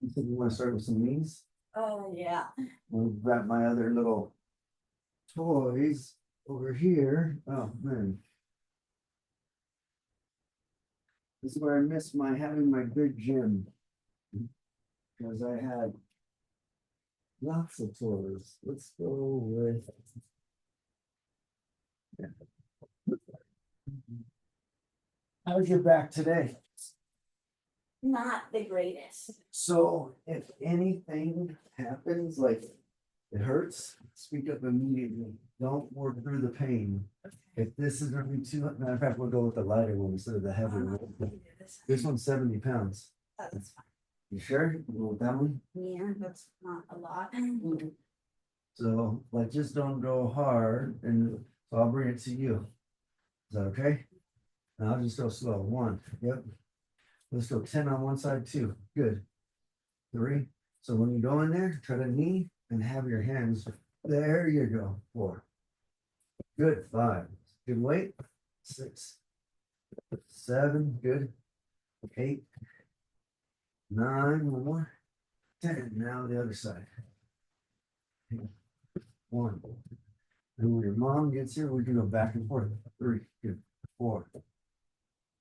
You think you want to start with some knees? Oh, yeah. We'll grab my other little toys over here. Oh, man. This is where I miss my having my big gym. Because I had lots of toys. Let's go with. How's your back today? Not the greatest. So if anything happens, like it hurts, speak up immediately. Don't work through the pain. If this is gonna be too, matter of fact, we'll go with the lighter one instead of the heavier one. This one's 70 pounds. That's fine. You sure? You go with that one? Yeah, that's not a lot. So like just don't go hard and so I'll bring it to you. Is that okay? And I'll just go slow. 1, yep. Let's go 10 on one side, 2. Good. 3. So when you go in there, try to knee and have your hands. There you go. 4. Good. 5. Good weight. 6. 7. Good. 8. 9. One more. 10. Now the other side. 1. And when your mom gets here, we can go back and forth. 3. Good. 4.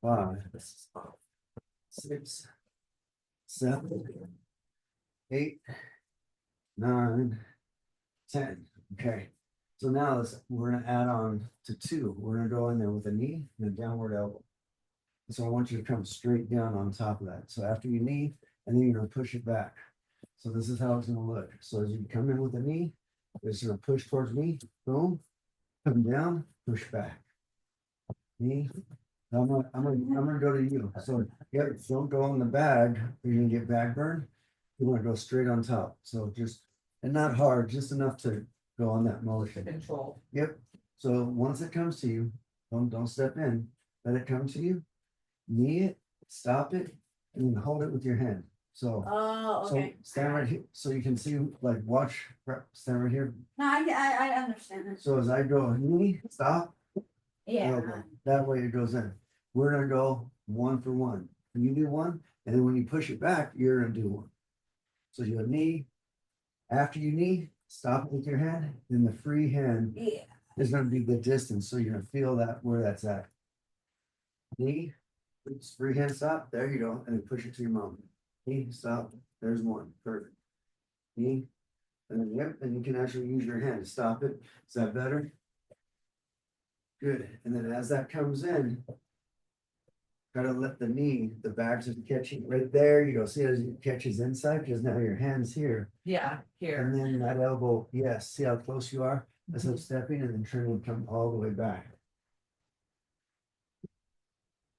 5. 6. 7. 8. 9. 10. Okay. So now we're gonna add on to 2. We're gonna go in there with a knee and a downward elbow. So I want you to come straight down on top of that. So after you knee, and then you're gonna push it back. So this is how it's gonna look. So as you come in with a knee, it's gonna push towards me, boom, come down, push back. Knee. I'm gonna go to you. So yeah, don't go on the bag, you're gonna get back burn. You wanna go straight on top. So just, and not hard, just enough to go on that motion. Control. Yep. So once it comes to you, don't step in. Let it come to you. Knee it, stop it, and then hold it with your hand. So, Oh, so okay. stand right here, so you can see, like, watch, stand right here. No, I understand that. So as I go knee, stop, Yeah. elbow. That way it goes in. We're gonna go 1 for 1. You do 1, and then when you push it back, you're gonna do 1. So you knee. After you knee, stop it with your hand. Then the free hand Yeah. is gonna be the distance. So you're gonna feel that where that's at. Knee, free hand stop. There you go, and then push it to your mom. Knee, stop. There's 1. Perfect. Knee, and then yep, and you can actually use your hand to stop it. Is that better? Good. And then as that comes in, try to let the knee, the bags of catching right there. You go see as it catches inside because now your hand's here. Yeah, And here. then that elbow, yes, see how close you are? As I'm stepping and then turn and come all the way back.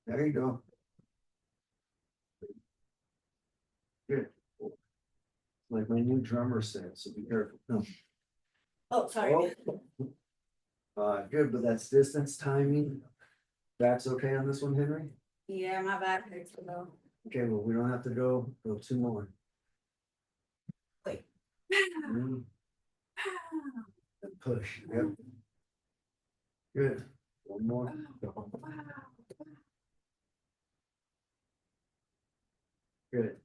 There you go. Good. Like my new drummer said, so be careful. No. Oh, sorry. Good, but that's distance, timing. That's okay on this one, Henry? Yeah, my back hurts though. Okay, well, we don't have to go 2 more. Wait. And push, yep. Good. 1 more. Good.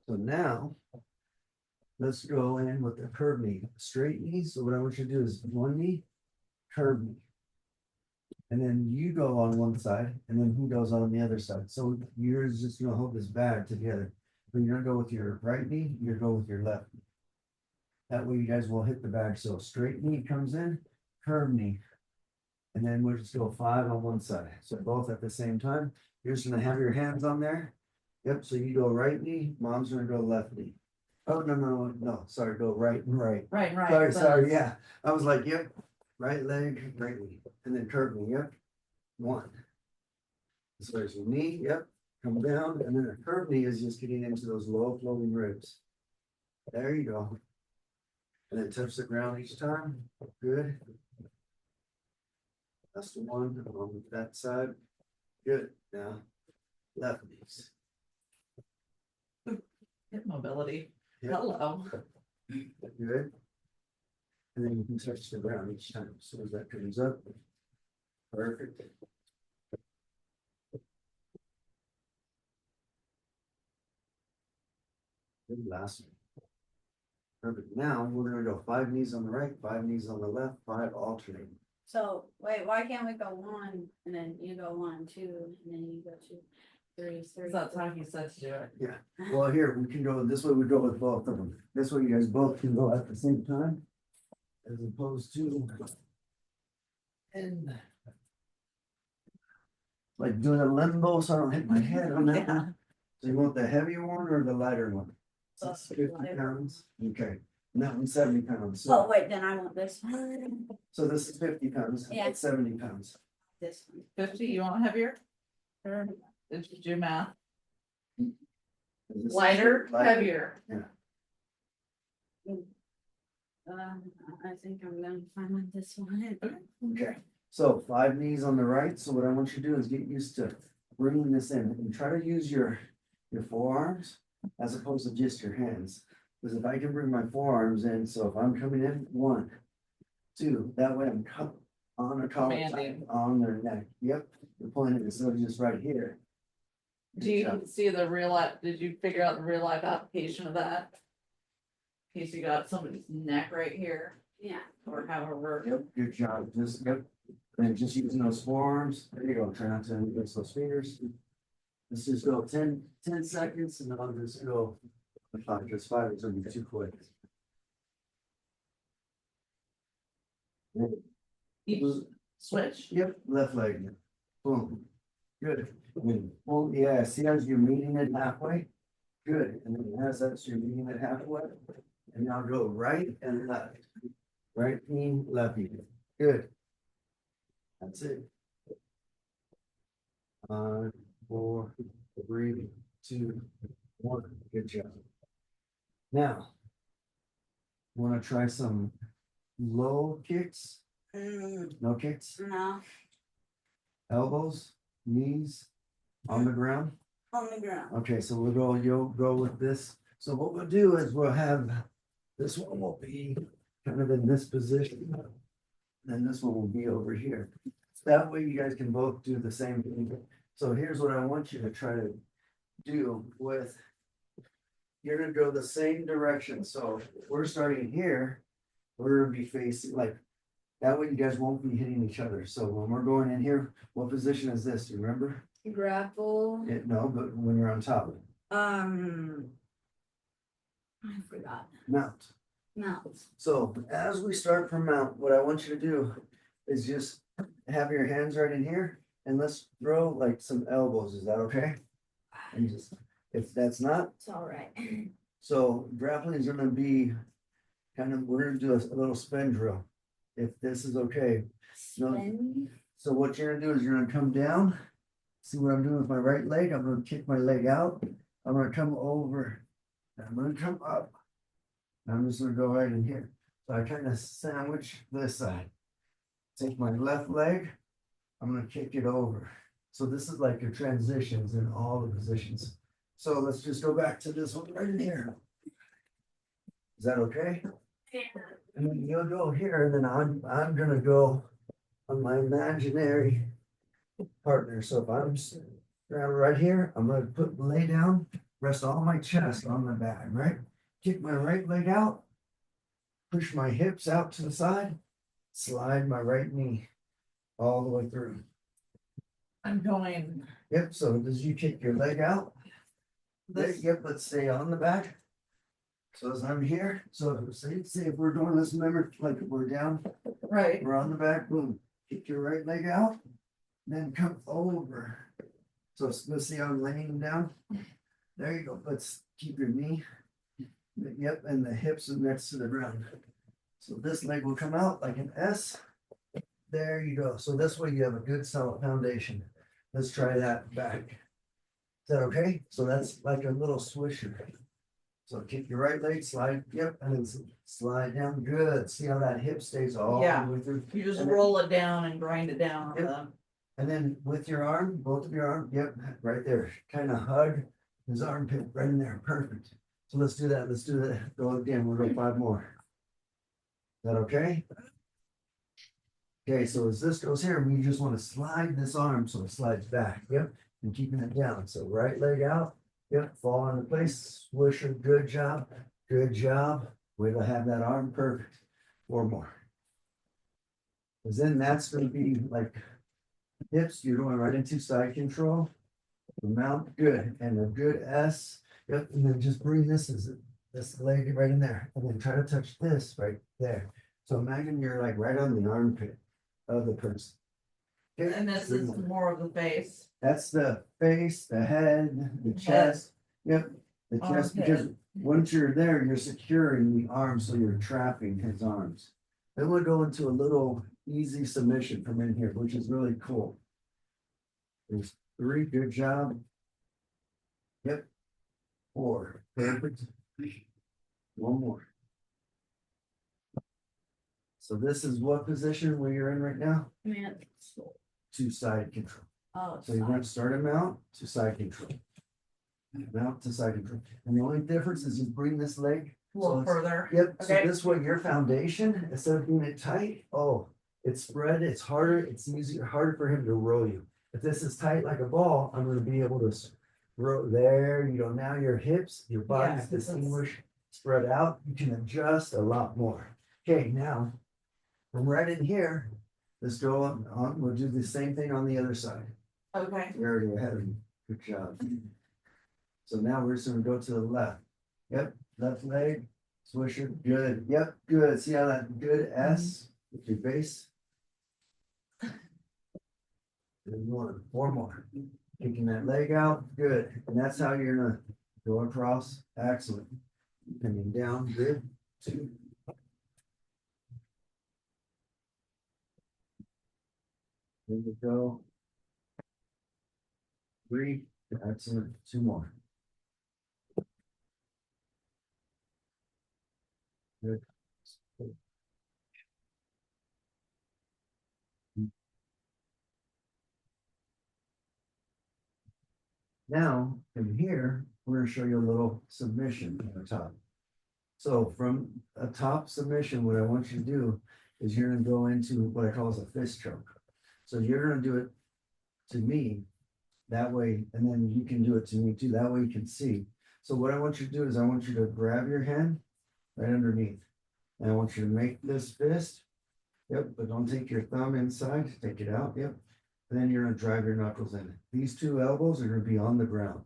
So now, let's go in with the curve knee, straight knee. So what I want you to do is 1 knee, curve knee. And then you go on one side, and then he goes on the other side. So you're just gonna hold this bag together. But you're gonna go with your right knee, you're gonna go with your left knee. That way you guys will hit the bag. So straight knee comes in, curve knee. And then we'll just go 5 on one side. So both at the same time. You're just gonna have your hands on there. Yep, so you go right knee, mom's gonna go left knee. Oh, no, sorry, go right and right. Right, right. Sorry, yeah. I was like, yep, right leg, right knee, and then curve knee, yep. 1. So there's your knee, yep, come down, and then a curve knee is just getting into those low floating ribs. There you go. And then touch the ground each time. Good. That's the one on that side. Good. Now, left knees. Hip mobility. Yep. Hello. Good. And then you can touch the ground each time. So as that comes up. Perfect. Good last one. Perfect. Now we're gonna go 5 knees on the right, 5 knees on the left, 5 alternate. So, wait, why can't we go 1 and then you go 1, 2, and then you go 2, 3, 3? That's how he said to do it. Well, here, we can go, this way we go with both of them. This way you guys both can go at the same time. As opposed to. And. Like doing a limbo so I don't hit my head on that one. So you want the heavier one or the lighter one? That's 50 lighter. pounds, okay, and that one's 70 pounds, Oh, so, wait, then I want this one. so this is 50 pounds, Yeah. that's 70 pounds. This one. 50, you want heavier? Or did you do math? Is this Lighter, lighter? heavier. I think I'm gonna find this one. Okay, so 5 knees on the right, so what I want you to do is get used to bringing this in and try to use your forearms as opposed to just your hands. Because if I can bring my forearms in, so if I'm coming in, 1, 2, that way I'm on a collar, Commanding. on their neck, yep, you're pulling it instead of just right here. Do you see the did you figure out the real life application of that? In case you got somebody's neck right here, Yeah. or however. Yep, good job, just, yep, and just using those forearms, there you go, try not to mix those fingers. Let's just go 10 seconds and then I'll just go 5, just 5 is gonna be too quick. Each switch. Yep, left leg, boom, good, well, yeah, see as you're meeting it halfway, good, and then as that's you're meeting it halfway, and now go right and left. Right knee, left knee, good. That's it. 5, 4, 3, 2, 1, good job. Now. Wanna try some low kicks, no kicks, No, elbows, knees, on the ground? on the ground. Okay, so you'll go with this. So what we'll do is we'll have, this one will be kind of in this position. Then this one will be over here. That way you guys can both do the same thing. So here's what I want you to try to do with. You're gonna go the same direction, so we're starting here. We're gonna be facing like, that way you guys won't be hitting each other. So when we're going in here, what position is this? Do you remember? Grapple. No, but when you're on top, I forgot. mount. No. So as we start from mount, what I want you to do is just have your hands right in here and let's throw like some elbows. Is that okay? And just, if that's not, It's all right. so grappling is gonna be kind of, we're gonna do a little spin drill. If this is okay. Spin. So what you're gonna do is you're gonna come down. See what I'm doing with my right leg? I'm gonna kick my leg out. I'm gonna come over. And I'm gonna come up. I'm just gonna go right in here. So I kind of sandwich this side. Take my left leg. I'm gonna kick it over. So this is like your transitions in all the positions. So let's just go back to this one right in here. Is that okay? Yeah. And then you'll go here, and then I'm gonna go on my imaginary partner. So if I'm right here, I'm gonna lay down, rest all my chest on my back, right? Kick my right leg out, push my hips out to the side, slide my right knee all the way through. I'm going Yep, so as you kick your leg out, this. yep, let's stay on the back. So as I'm here, so say if we're doing this, remember, like we're down, Right. we're on the back, boom, kick your right leg out, then come over. So let's see how I'm laying down. There you go, let's keep your knee. Yep, and the hips are next to the ground. So this leg will come out like an S. There you go. So this way you have a good solid foundation. Let's try that back. Is that okay? So that's like a little swisher. So kick your right leg, slide, yep, and then slide down. Good. See how that hip stays all Yeah. the way through. You just And then- roll it down and grind it down. Yep. And then with your arm, both of your arms, yep, right there. Kind of hug his armpit right in there. Perfect. So let's do that. Let's do that. Go again. We'll go 5 more. Is that okay? Okay, so as this goes here, we just want to slide this arm so it slides back. Yep. And keeping it down. So right leg out, Yep, fall into place, swisher, good job, good job. Way to have that arm perfect. 4 more. Cause then that's gonna be like hips, you're going right into side control. The mount, good, and a good S. Yep, and then just bring this leg right in there, and then try to touch this right there. So imagine you're like right on the armpit of the person. Okay, And this is more of the face. that's the face, the head, the chest. Yep, the chest, because once you're there, you're securing the arms, so you're trapping his arms. Then we'll go into a little easy submission from in here, which is really cool. There's 3, good job. Yep. 4, perfect. 1 more. So this is what position where you're in right now? Man. To side control. Oh, So you're going to start a mount to side control. Mount to side control. And the only difference is you bring this leg. A little So it's- further. Yep, so Okay. this way your foundation, instead of being it tight, oh, it's spread, it's harder, it's easier, harder for him to roll you. If this is tight like a ball, I'm gonna be able to roll there, you know, now your hips, your body's Yeah, 'cause it's- distinguished, spread out, you can adjust a lot more. Okay, now, from right in here, let's go on, we'll do the same thing on the other side. Okay. You're already ahead of me, good job. So now we're just gonna go to the left. Yep, left leg, swisher, good, yep, good, see how that good S with your base? Good one, 4 more, kicking that leg out, good, and that's how you're gonna go across, excellent. Coming down, good, 2. There we go. 3, excellent, 2 more. Good. Now, from here, we're gonna show you a little submission on the top. So from a top submission, what I want you to do is you're gonna go into what I call as a fist choke. So you're gonna do it to me that way, and then you can do it to me too. That way you can see. So what I want you to do is I want you to grab your hand right underneath. And I want you to make this fist. Yep, but don't take your thumb inside, take it out, yep. And then you're gonna drive your knuckles in. These 2 elbows are gonna be on the ground.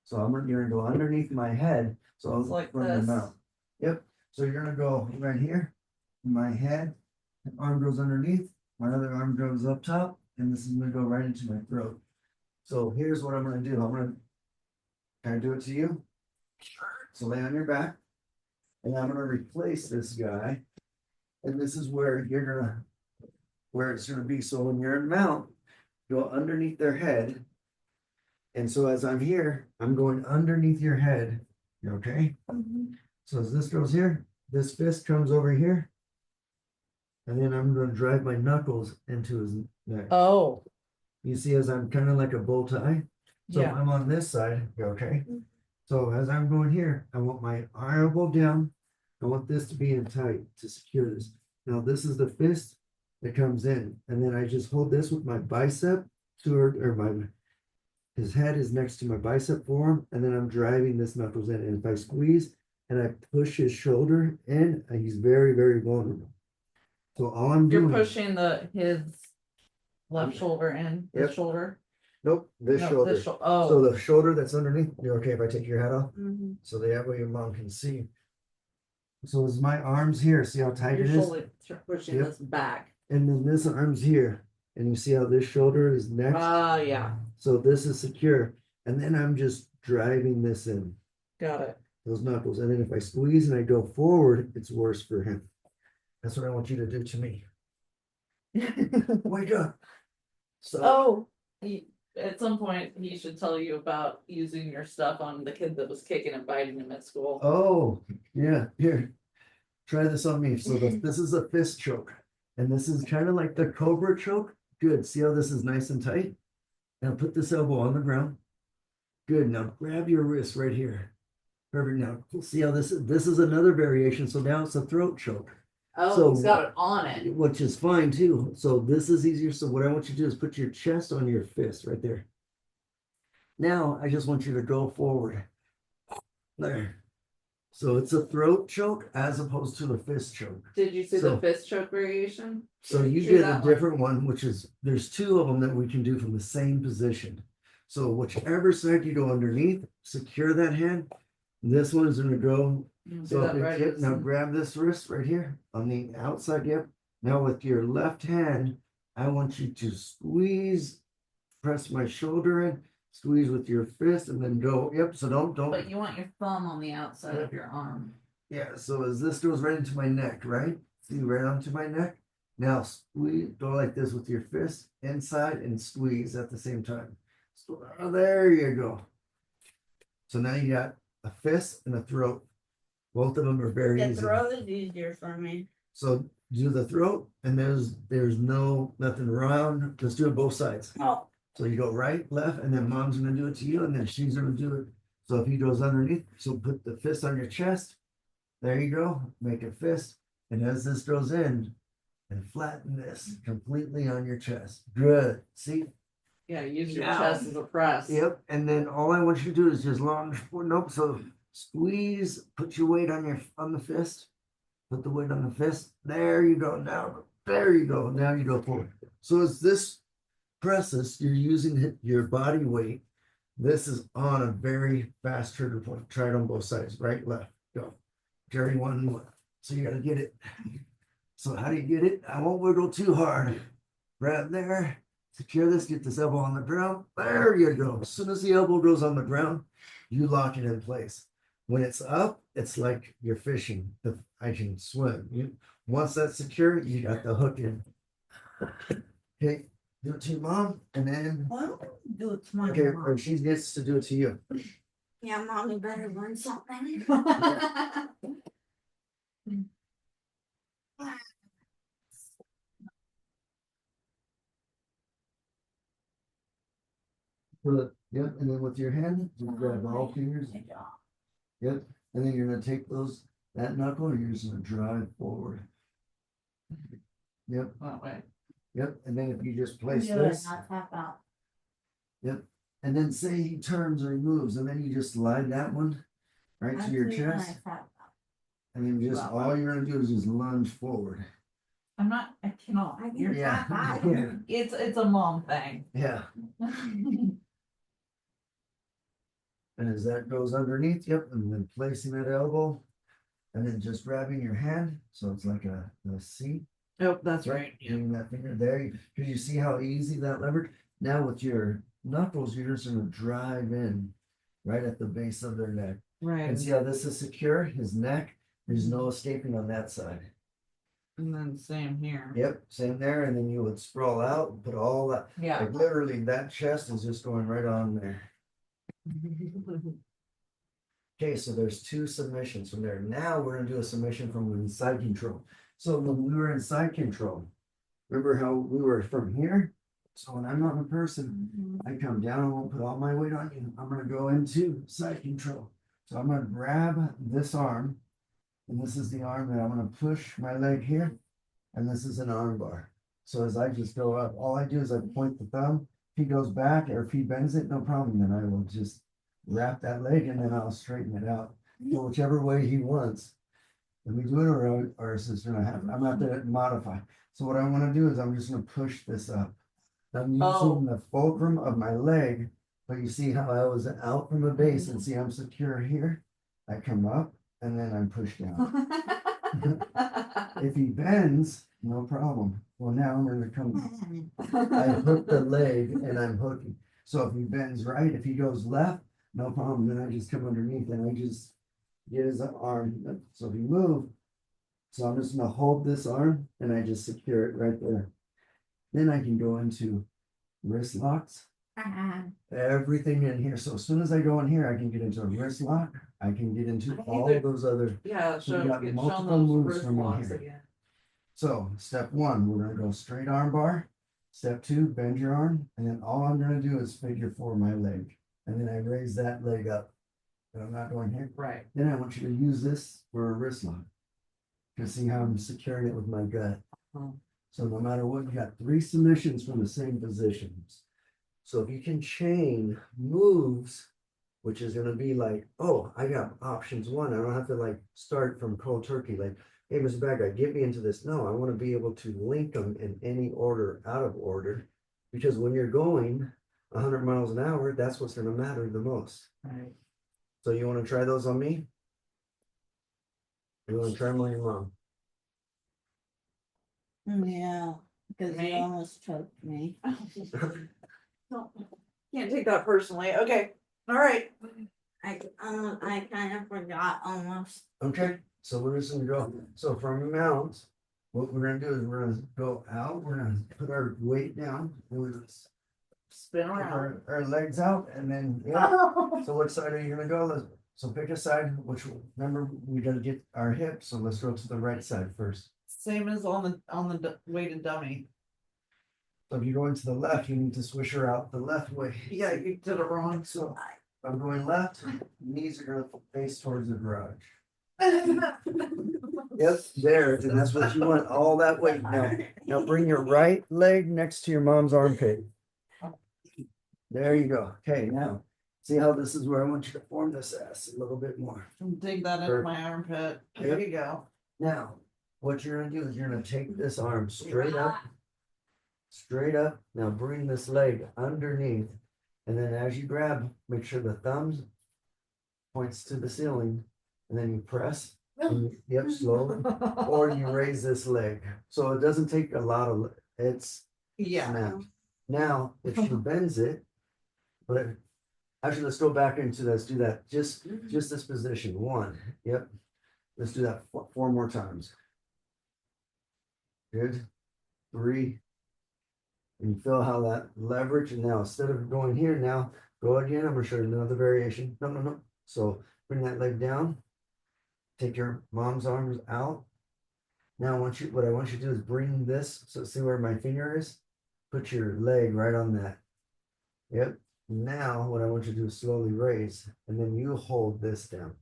So you're gonna go underneath my head, so It's like from the this. mouth. Yep, so you're gonna go right here, my head, arm goes underneath, my other arm goes up top, and this is gonna go right into my throat. So here's what I'm gonna do, can I do it to you? Sure. So lay on your back, and I'm gonna replace this guy. And this is where where it's gonna be, so when you're in mount, go underneath their head. And so as I'm here, I'm going underneath your head, you okay? So as this goes here, this fist comes over here. And then I'm gonna drive my knuckles into his neck. Oh, You see, as I'm kind of like a bow tie. So yeah. I'm on this side, you okay? So as I'm going here, I want my elbow down. I want this to be in tight to secure this. Now this is the fist that comes in, and then I just hold this with my bicep his head is next to my bicep forearm, and then I'm driving this knuckles in. And if I squeeze and I push his shoulder in, he's very, very vulnerable. So all I'm You're doing. pushing his left shoulder in, Yep. this shoulder. Nope, this No, shoulder. this oh. So the shoulder that's underneath, you're okay if I take your hat off? Mhm. So that way your mom can see. So is my arms here, see how tight Your it is? shoulder pushing Yep. this back. And then this arm's here, and you see how this shoulder is next? Yeah, So this is secure, and then I'm just driving this in, got it. those knuckles, and then if I squeeze and I go forward, it's worse for him. That's what I want you to do to me. Wake up. So, Oh, at some point, he should tell you about using your stuff on the kid that was kicking and biting him at school. oh, yeah, here, try this on me. So this is a fist choke, and this is kind of like the cobra choke. Good, see how this is nice and tight? Now put this elbow on the ground. Good, now grab your wrist right here. Perfect, now see how this is another variation, so now it's a throat choke. Oh, So- he's got it on it. Which is fine too. So this is easier. So what I want you to do is put your chest on your fist right there. Now I just want you to go forward. There. So it's a throat choke as opposed to the fist choke. Did you see So- the fist choke variation? So you See did a that one? different one, which is, there's two of them that we can do from the same position. So whichever side you go underneath, secure that hand. This one is gonna go, Do so that if right it- as- now grab this wrist right here on the outside, yep. Now with your left hand, I want you to squeeze, press my shoulder in, squeeze with your fist and then go, yep, so don't. But you want your thumb on the outside of your arm. Yeah, so as this goes right into my neck, right? See, right onto my neck. Now squeeze, go like this with your fist inside and squeeze at the same time. So, oh, there you go. So now you got a fist and a throat. Both of them are very The easy. throat is easier for me. So do the throat and there's nothing around. Just do it both sides. Oh, So you go right, left, and then mom's gonna do it to you, and then she's gonna do it. So if he goes underneath, so put the fist on your chest. There you go, make a fist, and as this goes in, and flatten this completely on your chest. Good, see? Yeah, use your Ow. chest as a press. Yep, and then all I want you to do is just launch forward, nope, so squeeze, put your weight on the fist. Put the weight on the fist, there you go, now, there you go, now you go forward. So as this presses, you're using your body weight. This is on a very fast trigger point. Try it on both sides, right, left, go. Carry one. So you gotta get it. So how do you get it? I won't wiggle too hard. Grab there, secure this, get this elbow on the ground. There you go. As soon as the elbow goes on the ground, you lock it in place. When it's up, it's like you're fishing. I can swim. Once that's secure, you got the hook in. Okay, do it to your mom, and then why don't we do it to my okay, mom? or she gets to do it to you. Yeah, mommy better learn something. Yep, and then with your hand, you grab all fingers. Good job. Yep, and then you're gonna take that knuckle, and you're just gonna drive forward. Yep, That way. yep, and then if you just place Do it, this, not tap out. yep, and then say he turns or he moves, and then you just slide that one right I to your do when I chest, tap out. and then just, Wow. all you're gonna do is just lunge forward. I cannot. I can You're- Yeah, tap out. yeah, It's a mom thing. yeah, and as that goes underneath, yep, and then placing that elbow, and then just grabbing your hand, so it's like a C. Oh, that's right. Getting that finger there, because you see how easy that leverage. Now with your knuckles, you're just gonna drive in right at the base of their neck. Right. And see how this is secure, his neck, there's no escaping on that side. And then same here. Yep, same there, and then you would sprawl out, and put all that, Yeah. like literally that chest is just going right on there. Okay, so there's two submissions from there. Now we're gonna do a submission from side control. So when we were in side control, remember how we were from here? So when I'm on a person, Mhm. I come down, I won't put all my weight on you. I'm gonna go into side control. So I'm gonna grab this arm. And this is the arm that I'm gonna push my leg here. And this is an arm bar. So as I just go up, all I do is I point the thumb. If he goes back or if he bends it, no problem. Then I will just wrap that leg and then I'll straighten it out. Go whichever way he wants. And we do it or it's just gonna happen. I'm gonna have to modify. So what I wanna do is I'm just gonna push this up. I'm Oh. using the fulcrum of my leg, but you see how I was out from the base and see I'm secure here? I come up and then I'm pushed down. If he bends, no problem. Well, now I'm gonna come, I hook the leg and I'm hooking. So if he bends right, if he goes left, no problem. Then I just come underneath and I just get his arm. So if he move, so I'm just gonna hold this arm and I just secure it right there. Then I can go into wrist locks, everything in here. So as soon as I go in here, I can get into a wrist lock. I can get into all Either- those other. Yeah, So we show, got get multiple shown those moves wrist from in locks here. again. So step one, we're gonna go straight arm bar. Step two, bend your arm, and then all I'm gonna do is figure four my leg. And then I raise that leg up. But I'm not going here. Right. Then I want you to use this for a wrist lock. To see how I'm securing it with my gut. Oh. So no matter what, you got three submissions from the same positions. So if you can chain moves, which is gonna be like, oh, I got options one. I don't have to like start from cold turkey, like, hey, Mr. Bad Guy, get me into this. No, I want to be able to link them in any order, out of order. Because when you're going 100 miles an hour, that's what's gonna matter the most. Right. So you want to try those on me? You want to try them on your mom? Yeah, because Me? you almost choked me. Can't take that personally. Okay, all right. I kind of forgot almost. Okay, so we're just gonna go, so from mount, what we're gonna do is we're gonna go out, we're gonna put our weight down, and we're gonna Spin put around. our legs out, and then, yeah. So what side are you gonna go? So pick a side, remember, we gotta get our hips, so let's go to the right side first. Same as on the weighted dummy. So if you go into the left, you need to swish her out the left way. Yeah, you did it wrong. So if I'm going left, knees are gonna face towards the garage. Yep, there, and that's what you want, all that weight. Now bring your right leg next to your mom's armpit. There you go. Okay, now, see how this is where I want you to form this ass a little bit more. Dig that into my armpit. There you go. Now, what you're gonna do is you're gonna take this arm straight up. Straight up. Now bring this leg underneath. And then as you grab, make sure the thumbs points to the ceiling. And then you press. Yep, slowly. Or you raise this leg. So it doesn't take a lot of, it's Yeah. snapped. Now, if she bends it, but actually, let's go back into, let's do that. Just this position. One. Yep. Let's do that four more times. Good. 3. And you feel how that leverage, and now instead of going here, now go again. I'm gonna show you another variation. No. So bring that leg down. Take your mom's arms out. Now what I want you to do is bring this. So see where my finger is? Put your leg right on that. Yep. Now what I want you to do is slowly raise, and then you hold this down.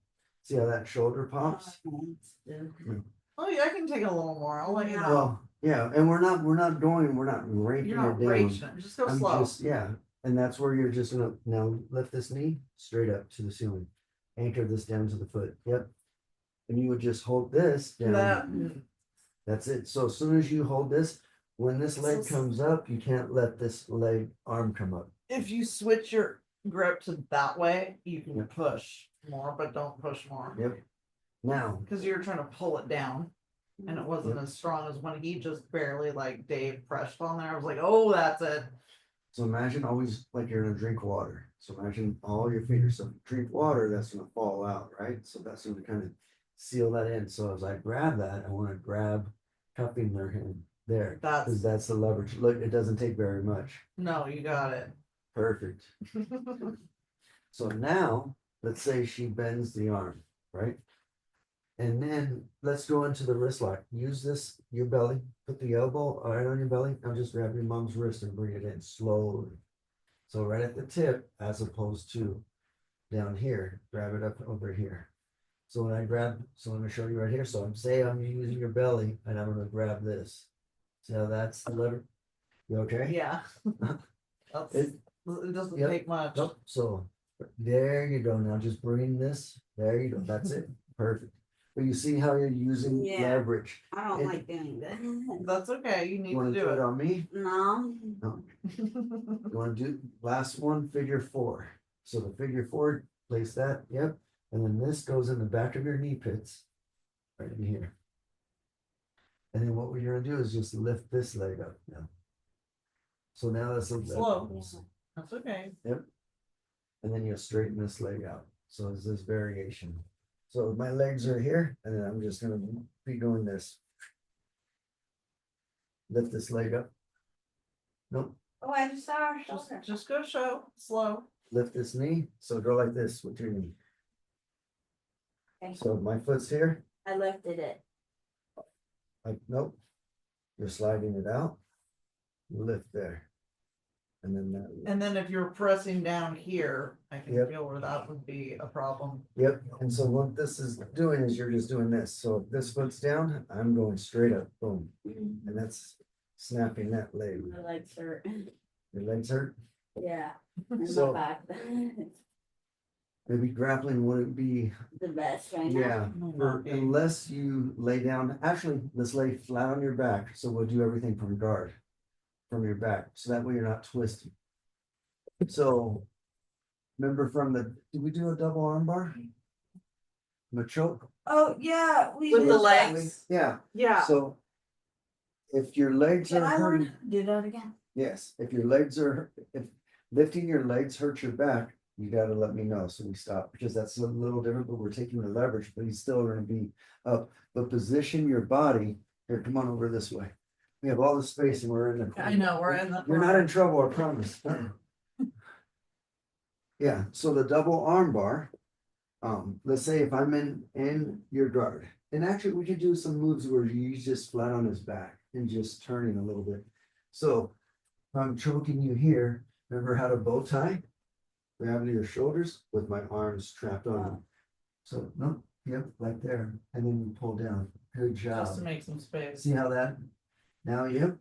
See how that shoulder pops? Oh yeah, I can take a little more. I'll let you know. Well, yeah, and we're not ranking You're not it down. raging it. Just go I'm slow. just, yeah, and that's where you're just gonna now lift this knee straight up to the ceiling. Anchor this down to the foot. Yep. And you would just hold this down. That. That's it. So as soon as you hold this, when this leg So- comes up, you can't let this arm come up. If you switch your grip to that way, you can Yep. push more, but don't push more. Yep. Now, Because you're trying to pull it down. And it wasn't as strong as when he just barely like Dave pressed on there. I was like, oh, that's it. so imagine always like you're gonna drink water. So imagine all your fingers. So if you drink water, that's gonna fall out, right? So that's gonna kind of seal that in. So as I grab that, I want to grab cupping their hand there. Because that's the leverage. Look, it doesn't take very much. No, you got it. Perfect. So now, let's say she bends the arm, right? And then let's go into the wrist lock. Use this, your belly, put the elbow right on your belly. Now just grab your mom's wrist and bring it in slowly. So right at the tip, as opposed to down here, grab it up over here. So when I grab, so I'm gonna show you right here. So I'm using your belly and I'm gonna grab this. See how that's the lever? You okay? Yeah. It doesn't take much. Nope. So there you go. Now just bring this. There you go. That's it. Perfect. But you see how you're using Yeah. leverage. I don't It- like doing that. That's okay. You need You to want to do do it. it on me? No. You want to do last one, figure 4. So the figure 4, place that. Yep. And then this goes in the back of your knee pits, right in here. And then what we're gonna do is just lift this leg up now. So now that's Slow. That's okay. Yep. And then you'll straighten this leg out. So it's this variation. So my legs are here, and then I'm just gonna be doing this. Lift this leg up. Nope. Oh, I just saw our shoulder. Just go slow. Lift this knee. So go like this with your knee. Okay. So my foot's here. I lifted it. Like, nope. You're sliding it out. Lift there. And then that. And then if you're pressing down here, I can Yep. feel where that would be a problem. Yep. And so what this is doing is you're just doing this. So if this foot's down, I'm going straight up. Boom. And that's snapping that leg. My legs hurt. Your legs hurt? Yeah. in So- my back. Maybe grappling wouldn't be, The best right now. yeah, or unless you lay down, actually, let's lay flat on your back, so we'll do everything from guard. From your back, so that way you're not twisting. So. Remember from did we do a double arm bar? The choke? Oh, yeah, we With did the that. legs. Yeah, Yeah. so. If your legs Can are I hurting, learn? Do that again? yes, if your legs are, if lifting your legs hurts your back, you gotta let me know, so we stop, because that's a little different, but we're taking the leverage, but he's still gonna be up. But position your body, here, come on over this way. We have all the space and we're in the. I know, we're in the. You're not in trouble, I promise. Yeah, so the double arm bar, let's say if I'm in your guard, and actually we could do some moves where he's just flat on his back and just turning a little bit. So if I'm choking you here, remember how to bow tie? Grab your shoulders with my arms trapped on them. So, no, yep, right there, and then you pull down, good job. Just to make some space. See how that, now, yep,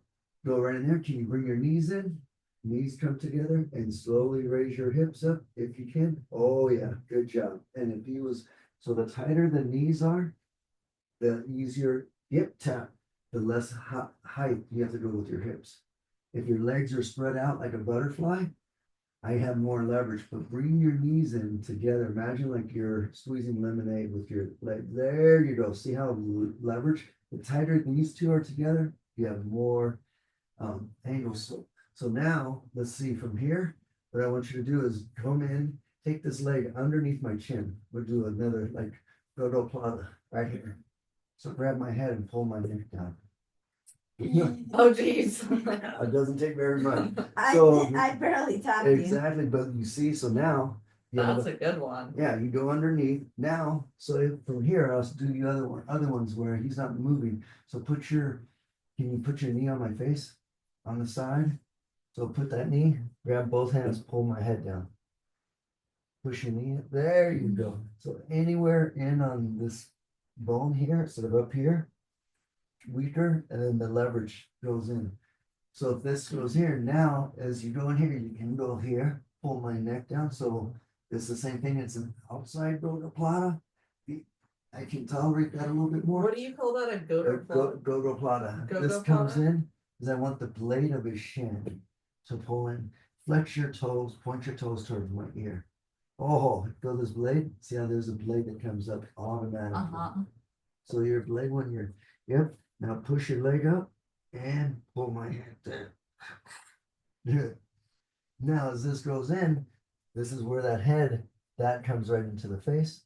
go right in there, can you bring your knees in? Knees come together and slowly raise your hips up if you can. Oh yeah, good job. And if he was, so the tighter the knees are, the easier hip tap, the less height you have to go with your hips. If your legs are spread out like a butterfly, I have more leverage, but bring your knees in together. Imagine like you're squeezing lemonade with your leg. There you go. See how leverage, the tighter these two are together, you have more angle. So now, let's see from here, what I want you to do is come in, take this leg underneath my chin. We'll do another like dodo plata right here. So grab my head and pull my neck down. Oh, geez. It doesn't take very much. I, So- I barely tapped you. Exactly, but you see, so now. you have That's a good one. Yeah, you go underneath now, so from here, I'll do the other ones where he's not moving. So can you put your knee on my face? On the side? So put that knee, grab both hands, pull my head down. Push your knee, there you go. So anywhere in on this bone here, instead of up here. Weaker, and then the leverage goes in. So if this goes here, now, as you go in here, you can go here, pull my neck down, so it's the same thing, it's an outside Goto plata. I can tolerate that a little bit more. What do you call that? A goater plug? Goto plata. Go-go This comes plata? in, is I want the blade of his shin to pull in, flex your toes, point your toes towards my ear. Oh, feel this blade? See how there's a blade that comes up automatically. Uh-huh. So your blade when you're, yep, now push your leg up and pull my hand down. Good. Now, as this goes in, this is where that comes right into the face.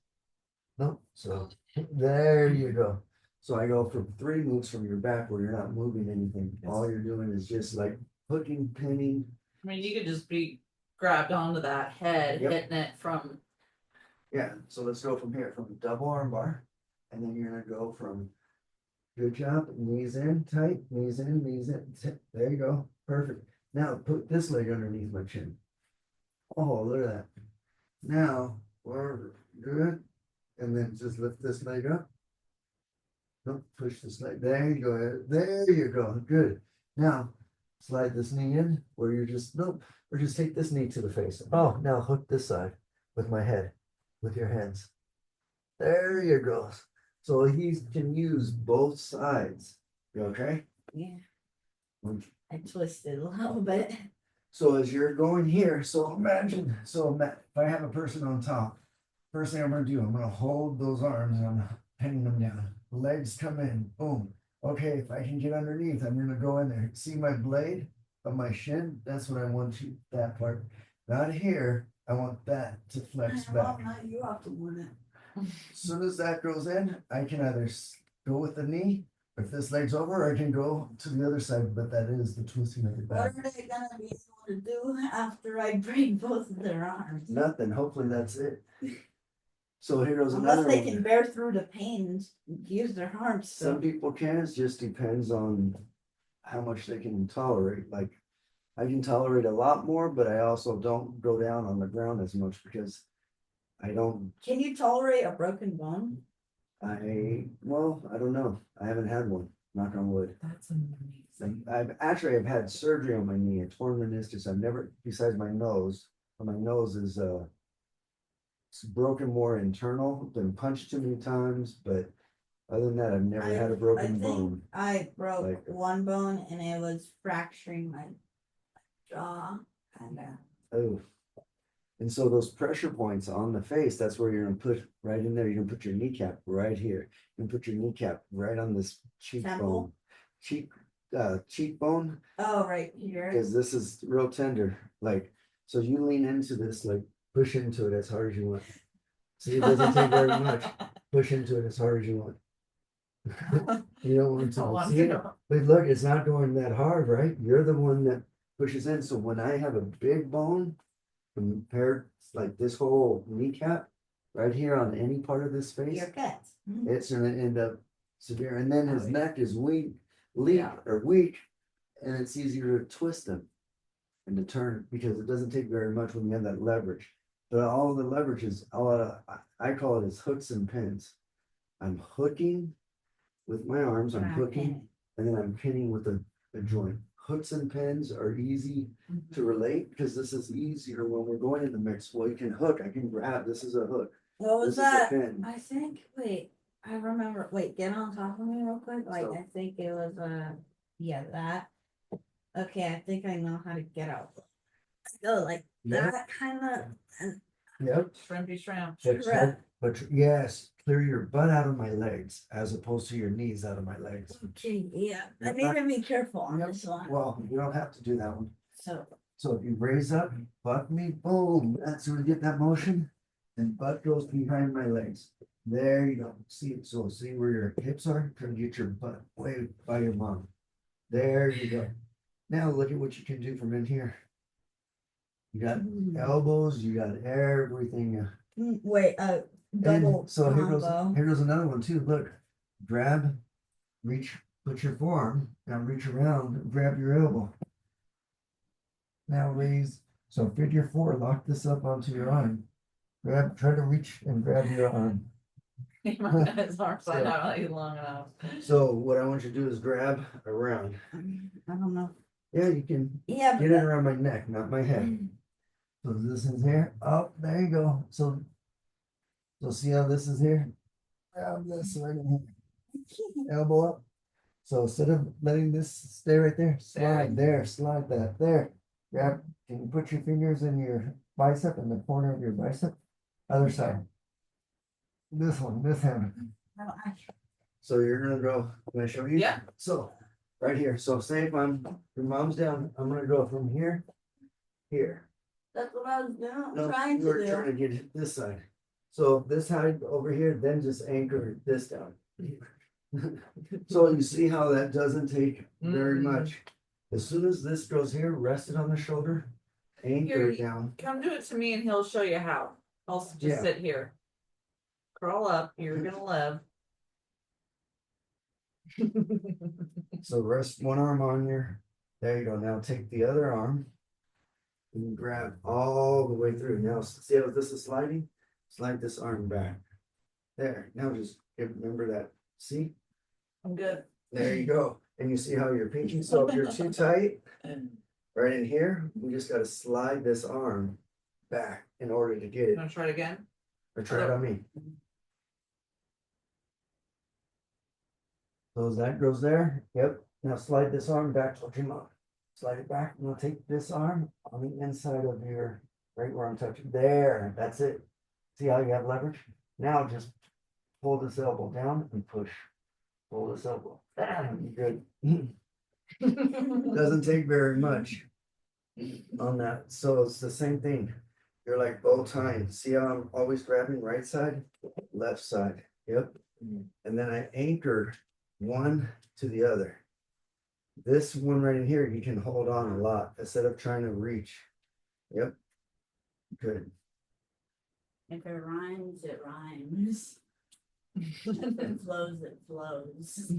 Nope, so there you go. So I go from 3 moves from your back where you're not moving anything. All you're doing is just like hooking, pinning. I mean, you could just be grabbed onto that head, Yep. hitting it from. Yeah, so let's go from here, from double arm bar. And then you're gonna go from, good job, knees in, tight, knees in, there you go, perfect. Now put this leg underneath my chin. Oh, look at that. Now, we're good. And then just lift this leg up. Don't push this leg, there you go, good. Now, slide this knee in, where you're just, nope, or just take this knee to the face. Oh, now hook this side with my head, with your hands. There you go. So he can use both sides. You okay? Yeah, Mm. I twisted a little bit. So as you're going here, if I have a person on top, first thing I'm gonna do, I'm gonna hold those arms and I'm pinning them down. Legs come in, boom. Okay, if I can get underneath, I'm gonna go in there. See my blade of my shin? That's what I want you, that part. Not here, I want that to flex back. Not you off the one. As soon as that goes in, I can either go with the knee, if this leg's over, I can go to the other side, but that is the twisting of the What back. are they gonna be able to do after I break both of their arms? Nothing, hopefully that's it. So here goes Unless another they can one. bear through the pain and use their arms. Some people can, it just depends on how much they can tolerate, like. I can tolerate a lot more, but I also don't go down on the ground as much because I don't, Can you tolerate a broken bone? well, I don't know, I haven't had one. knock on wood. That's amazing. I've had surgery on my knee, a torn meniscus. I've never, besides my nose, my nose is it's broken more internal, been punched too many times, but other than that, I've never had a broken bone. I broke Like- one bone and it was fracturing my jaw, kinda. Oh. And so those pressure points on the face, that's where you're gonna put right in there. You're gonna put your kneecap right here. You can put your kneecap right on this cheekbone. Temple? Cheekbone, Oh, right here. because this is real tender. Like, so you lean into this, like push into it as hard as you want. See, it doesn't take very much. Push into it as hard as you want. You don't want Don't to want see it, to. but look, it's not going that hard, right? You're the one that pushes in. So when I have a big bone compared like this whole kneecap right here on any part of this face, Your guts. it's gonna end up severe. And then his Oh, yeah. neck is weak, Yeah. weak, and it's easier to twist them and to turn because it doesn't take very much when you have that leverage. But all of the leverage is I call it as hooks and pins. I'm hooking with my arms, I'm hooking, and then I'm pinning with a joint. Hooks and pins are easy to relate because this is easier when we're going in the mix. Well, you can hook, I can grab, this is a hook. What This was is a that? pin. I think, wait, I remember, wait, get on top of me real quick, like, So- I think it was, yeah, that. Okay, I think I know how to get out. Go like Yeah. that kinda, and Yep. Shrimpy shrimp. But yes, clear your butt out of my legs as opposed to your knees out of my legs. okay, yeah, I Yep. need to be careful on Yep. this one, Well, you don't have to do that one. so. So if you raise up, butt me, boom, that's where you get that motion. And butt goes behind my legs. There you go. See, so see where your hips are? Try to get your butt way by your mom. There you go. Now look at what you can do from in here. You got elbows, you got everything. Wait, double And so combo. here goes another one too. Look, grab, reach, put your forearm, now reach around, grab your elbow. Now raise, so figure four, lock this up onto your arm. Grab, try to reach and grab your arm. He might have his arms out not long enough. So what I want you to do is grab around. I don't know. Yeah, you can Yeah, get it around my neck, not my head. So this is here. Oh, there you go. So see how this is here? Grab this right in here. Elbow up. So instead of letting this stay right there, slide there, slide that there. Grab, can you put your fingers in your bicep, in the corner of your bicep? Other side. This one, this hand. So you're gonna go, can I show you? Yeah. So, right here, so say if your mom's down, I'm gonna go from here, here. That's what I was doing, No, trying you were to trying do. to get it this side. So this side over here, then just anchor this down. So you see how that doesn't take very much. As soon as this goes here, rest it on the shoulder, anchor it down. Come do it to me and he'll show you how. I'll just Yeah. sit here. Crawl up, you're gonna live. So rest one arm on your, there you go. Now take the other arm and grab all the way through. Now see how this is sliding? Slide this arm back. There, now just remember that. See? I'm good. There you go. And you see how you're pinching. So if you're too tight, right in here, we just gotta slide this arm back in order to get it. Wanna try it again? Or try it on me. So as that goes there, yep. Now slide this arm back towards your mom. Slide it back. Now take this arm on the inside of your, right where I'm touching. There, that's it. See how you have leverage? Now just pull this elbow down and push. Pull this elbow. You're good. Doesn't take very much on that. So it's the same thing. You're like bow tying. See how I'm always grabbing right side, left side. Yep. And then I anchor one to the other. This one right in here, you can hold on a lot instead of trying to reach. Yep. Good. If it rhymes, it rhymes. If it flows, it flows.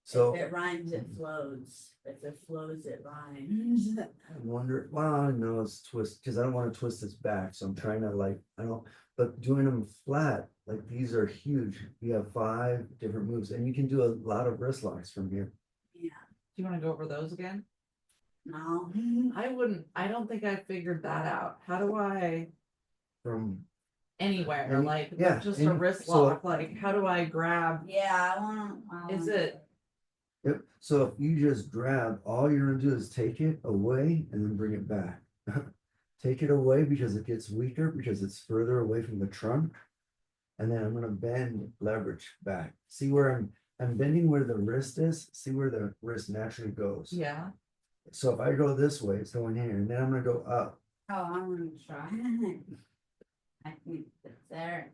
So If it rhymes, it flows. If it flows, it rhymes. I wonder, well, no, it's twist because I don't want to twist this back. So I'm trying to like, I don't, but doing them flat, like these are huge. You have 5 different moves and you can do a lot of wrist locks from here. Yeah, Do you wanna go over those again? no. I don't think I figured that out. How do I, From, anywhere, Any- like, yeah, just a any- wrist so- lock, like, how do I grab? Yeah, I Is wanna. it, yep, so if you just grab, all you're gonna do is take it away and then bring it back. Take it away because it gets weaker, because it's further away from the trunk. And then I'm gonna bend leverage back. See where I'm bending where the wrist is, see where the wrist naturally goes. yeah, So if I go this way, it's going here, and then I'm gonna go up. Oh, I'm gonna try. I think it's there.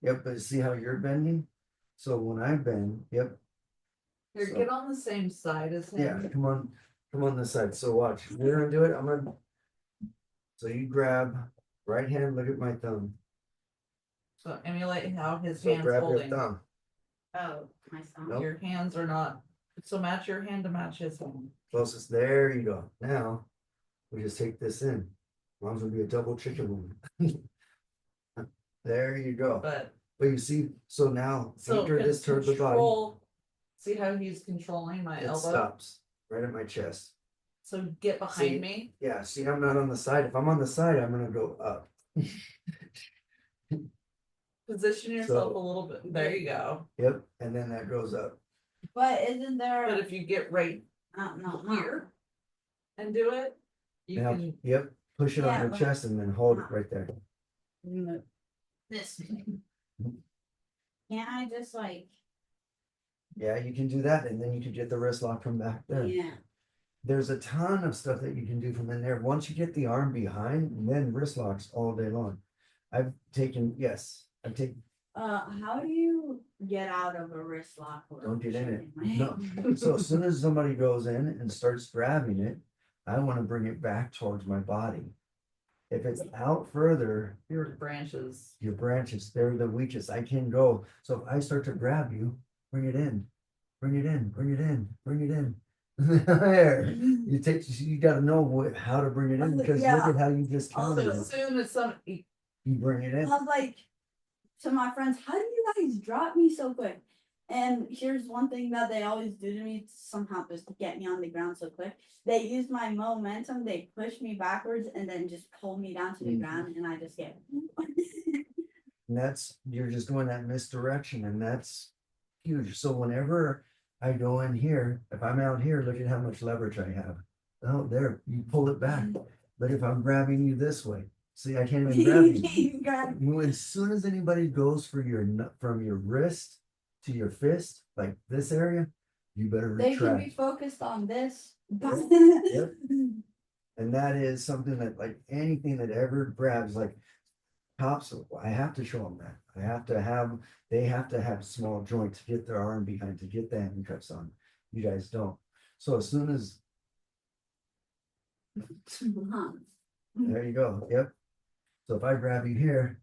Yep, but see how you're bending? So when I bend, yep, here, So- get on the same side as yeah, him. come on this side. So watch, we're gonna do it, I'm gonna. So you grab, right hand, look at my thumb. So emulate how his So hands grab your holding, thumb. Oh, my son. Nope. your hands are not, so match your hand to match his hand. Closest, there you go. Now, we just take this in. Mom's gonna be a double chicken wing. There you go. But, But you see, so now so anchor this towards the body. control, see how he's controlling my It elbow? stops right at my chest. So get See? behind me, Yeah, see, I'm not on the side. If I'm on the side, I'm gonna go up. position yourself So- a little bit, there you go. Yep, and then that goes up. But isn't there? But if you get right No. here and do it, you Now, can, yep, push it on Yeah, your but- chest and then hold it right there. This way. Can't I just like, Yeah, you can do that, and then you can get the wrist lock from back there. yeah, There's a ton of stuff that you can do from in there. Once you get the arm behind, then wrist locks all day long. I've taken, yes, I've taken, how do you get out of a wrist lock? or don't get in it. something? No. So as soon as somebody goes in and starts grabbing it, I want to bring it back towards my body. If it's out further, your branches. your branches, they're the weakest. I can go. So if I start to grab you, bring it in, bring it in, bring it in, bring it in. There, you take, you gotta know how to bring it in, because look Yeah. at how you just Also, counted as it. soon as somebody, You bring it I in. was like to my friends, how do you guys drop me so quick? And here's one thing that they always do to me somehow just to get me on the ground so quick. They use my momentum, they push me backwards and then just pull me down to the Mhm. ground and I just get. And that's, you're just going that misdirection, and that's huge. So whenever I go in here, if I'm out here, look at how much leverage I have. Oh, there, you pull it back. But if I'm grabbing you this way, see, I can't even grab you. Grab- As soon as anybody goes for your from your wrist to your fist, like this area, you better They can be retract. focused on this. Yep. And that is something that, like, anything that ever grabs, like cops, I have to show them that. I have to have, they have to have small joint to get their arm behind, to get the handcuffs on. You guys don't. So as soon as, there you go, yep. So if I grab you here,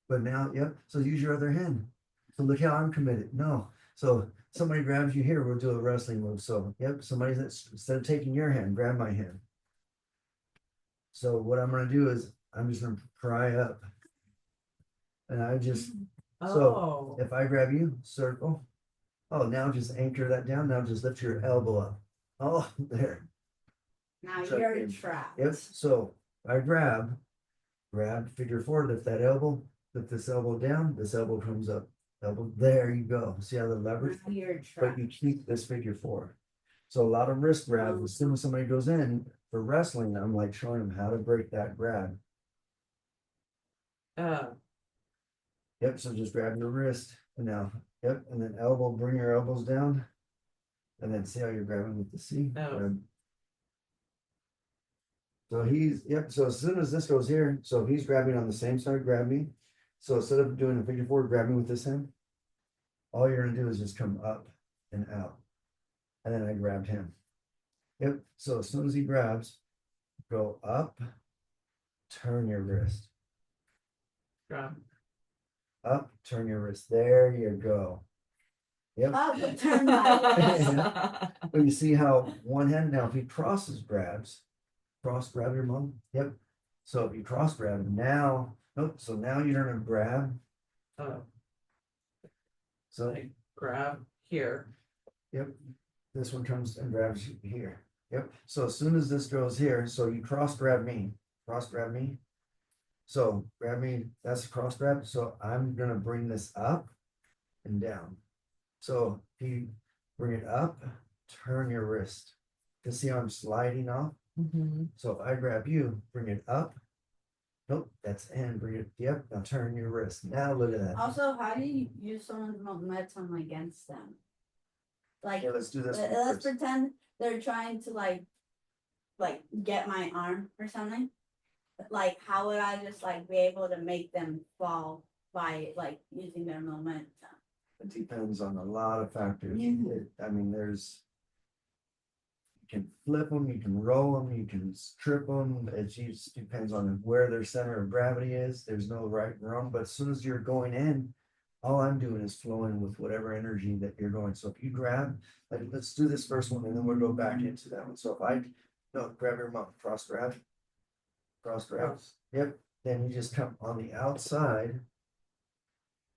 but now, yep, so use your other hand. So look how I'm committed. No, so somebody grabs you here, we'll do a wrestling move. So, yep, somebody's, instead of taking your hand, grab my hand. So what I'm gonna do is, I'm just gonna pry up. And I just, oh, if I grab you, circle. Oh, now just anchor that down. Now just lift your elbow up. Oh, there. Now Tuck you're in. trapped. Yep, so I grab, figure 4, lift that elbow, lift this elbow down, this elbow comes up, elbow, there you go. See how the leverage, Now you're but trapped. you keep this figure 4. So a lot of wrist grabs, as soon as somebody goes in for wrestling, I'm like showing them how to break that grab. Yep, so just grab your wrist and now, yep, and then elbow, bring your elbows down. And then see how you're grabbing with the C. Oh. Grab. So he's, yep, so as soon as this goes here, so he's grabbing on the same side, grab me. So instead of doing a figure 4, grab me with this hand. All you're gonna do is just come up and out. And then I grabbed him. Yep, so as soon as he grabs, go up, turn your wrist. grab. Up, turn your wrist. There you go. Yep. Up, turn my But you see how one hand, now if he crosses grabs, cross grab your mom, yep. So if you cross grab now, nope, so now you're gonna grab, Oh, so, like grab here. yep. This one comes and grabs you here. Yep, so as soon as this goes here, so you cross grab me, cross grab me. So grab me, that's a cross grab, so I'm gonna bring this up and down. So if you bring it up, turn your wrist. You see how I'm sliding off? Mm-hmm. So if I grab you, bring it up. Nope, that's in, bring it, yep, now turn your wrist. Now look at that. Also, how do you use someone's momentum against them? Like, Okay, let's do this one let's first. pretend they're trying to like get my arm or something. Like, how would I just like be able to make them fall by like using their momentum? It depends on a lot of factors. I mean, there's. You can flip them, you can roll them, you can trip them. It just depends on where their center of gravity is. There's no right and wrong, but as soon as you're going in, all I'm doing is flowing with whatever energy that you're going. So if you grab, like, let's do this first one and then we'll go back into that one. So if I, no, grab your mouth, cross grab. Cross grab. Yep. Then you just come on the outside.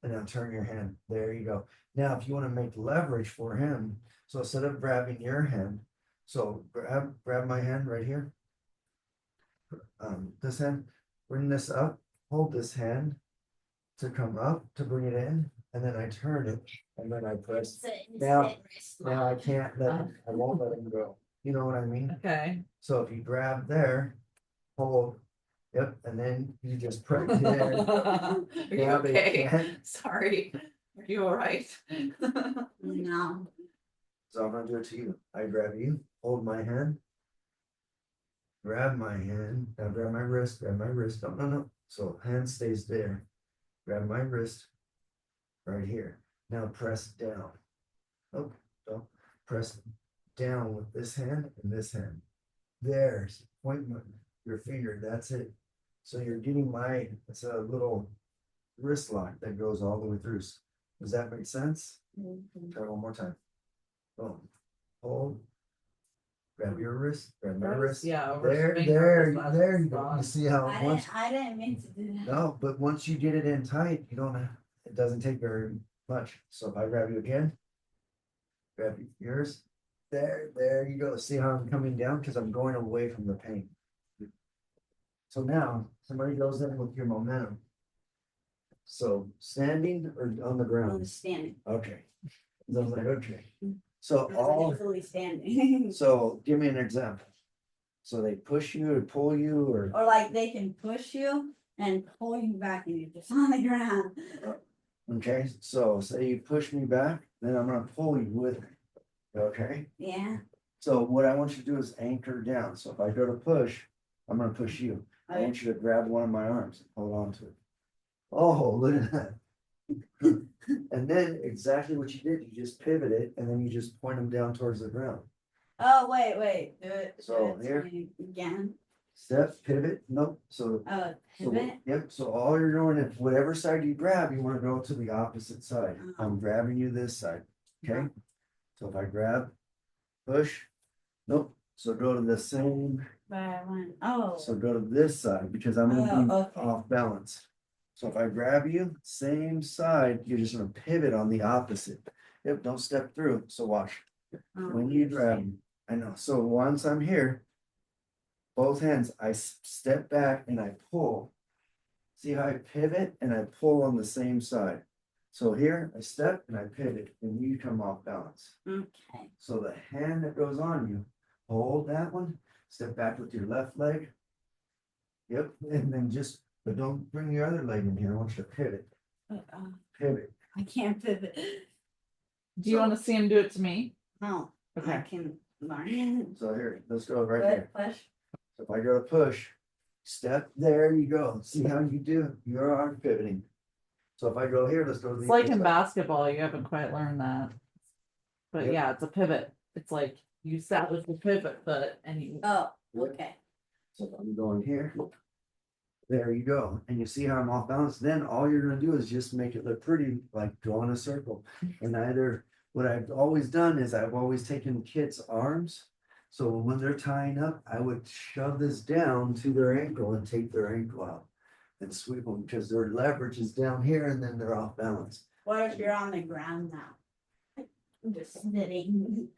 And now turn your hand. There you go. Now, if you want to make leverage for him, so instead of grabbing your hand, so grab my hand right here. This hand, bring this up, hold this hand to come up to bring it in, and then I turn it, and then I press. Now I can't I won't let him go. You know what I mean? Okay. So if you grab there, hold, yep, and then you just press there. Are you Now they okay? can't. Sorry. Are you all right? No. So I'm gonna do it to you. I grab you, hold my hand. Grab my hand, now grab my wrist, no, no, no, so hand stays there. Grab my wrist. Right here, now press down. Oh, don't press down with this hand and this hand. There's, point your finger, that's it. So you're getting it's a little wrist lock that goes all the way through. Does that make sense? Try one more time. Boom, hold. Grab your wrist, grab my wrist. Yeah. There you go. You see how once, I didn't mean to do that. no, but once you get it in tight, you don't, it doesn't take very much. So if I grab you again, grab yours, there you go. See how I'm coming down? Because I'm going away from the pain. So now somebody goes in with your momentum. So standing or on the ground? Understanding. Okay. So I was like, okay. So all, Fully standing. so give me an example. So they push you or pull you or, Or like they can push you and pull you back and you're just on the ground. okay, so say you push me back, then I'm gonna pull you with me. Okay, Yeah. so what I want you to do is anchor down. So if I go to push, I'm gonna push you. I Okay. want you to grab one of my arms and hold on to it. Oh, look at that. And then exactly what you did, you just pivot it and then you just point them down towards the ground. Oh, wait. Do it. So do it here. to me again. Step, pivot, nope, so. So, Pivot. yep, so all you're doing is whatever side you grab, you wanna go to the opposite side. I'm grabbing you this side, okay? So if I grab, push, nope, so go to the same, so go to this side because I'm gonna be okay. off balance. So if I grab you, same side, you're just gonna pivot on the opposite. Yep, don't step through, so watch. When you grab, I know, so once I'm here, both hands, I step back and I pull. See how I pivot and I pull on the same side. So here I step and I pivot and you come off balance. Okay. So the hand that goes on you, hold that one, step back with your left leg. Yep, and then just, but don't bring your other leg in here. I want you to pivot, pivot. I can't pivot. Do you want to see him do it to me? No. I Okay. can learn. So here, let's go right here. Push. So if I go to push, step, there you go. See how you do? You are pivoting. So if I go here, let's go to the. It's like other in side. basketball, you haven't quite learned that. But Yep. yeah, it's a pivot. It's like you establish the pivot foot and you. Oh, Yep. okay. So if I'm going here. There you go. And you see how I'm off balance? Then all you're gonna do is just make it look pretty, like drawing a circle. And what I've always done is I've always taken kids' arms So when they're tying up, I would shove this down to their ankle and take their ankle out. And sweep them because their leverage is down here and then they're off balance. What if you're on the ground now? I'm just sitting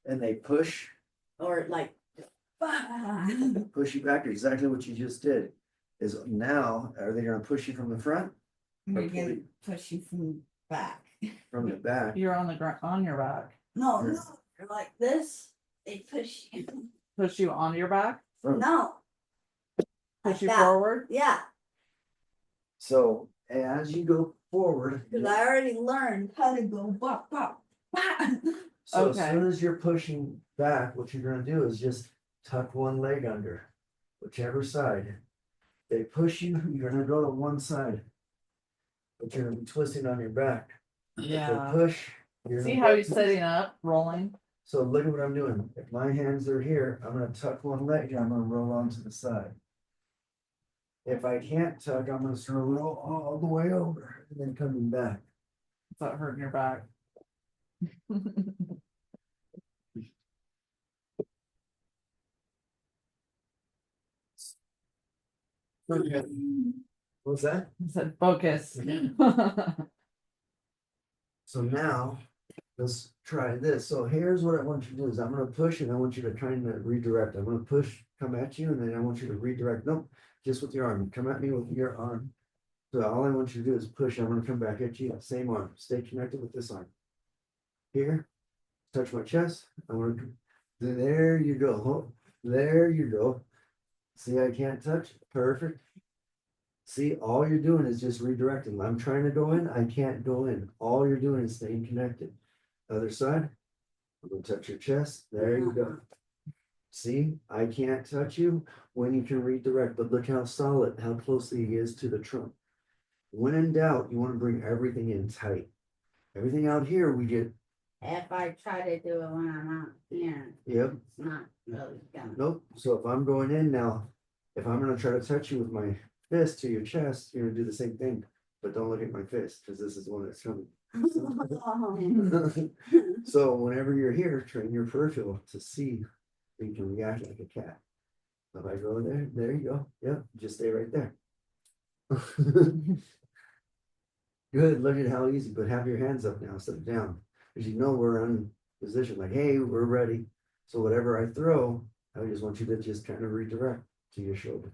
And they push or like. push you back, exactly what you just did. Is now, are they gonna push you from the front? We're Or pull gonna you push you from back. from the back? You're on the ground, on your back, No, no, you're like this. They push you. push you on your back, From- No. push Like you that. forward. Yeah, So as you go forward, because I already learned how to go bop bop bop. so as Okay. soon as you're pushing back, what you're gonna do is just tuck one leg under, whichever side. They push you, you're gonna go to one side. But you're gonna be twisting on your back. If they Yeah. push. you're See gonna how go- he's sitting up, rolling? So look at what I'm doing. If my hands are here, I'm gonna tuck one leg, and I'm gonna roll onto the side. If I can't tuck, I'm gonna sort of roll all the way over and then coming back. Is that hurting your back? What's that? I said focus. So now, let's try this. So here's what I want you to do is I'm gonna push and I want you to kind of redirect. I'm gonna push, come at you, and then I want you to redirect. Nope, just with your arm. Come at me with your arm. So all I want you to do is push. I'm gonna come back at you, same arm. Stay connected with this arm. Here, touch my chest. I want to, there you go. Oh, there you go. See, I can't touch. Perfect. See, all you're doing is just redirecting. I'm trying to go in, I can't go in. All you're doing is staying connected. Other side, I'm gonna touch your chest. There you go. See, I can't touch you when you can redirect, but look how solid, how closely he is to the trunk. When in doubt, you want to bring everything in tight. Everything out here, we get, If I try to do it when I'm out here, yep, it's not really gonna. nope. So if I'm going in now, if I'm gonna try to touch you with my fist to your chest, you're gonna do the same thing. But don't look at my fist, because this is the one that's coming. So whenever you're here, train your peripheral to see if you can react like a cat. If I go there, there you go. Yep, just stay right there. Good, look at how easy, but have your hands up now, instead of down. Because you know we're in position, like, hey, we're ready. So whatever I throw, I just want you to just kind of redirect to your shoulder.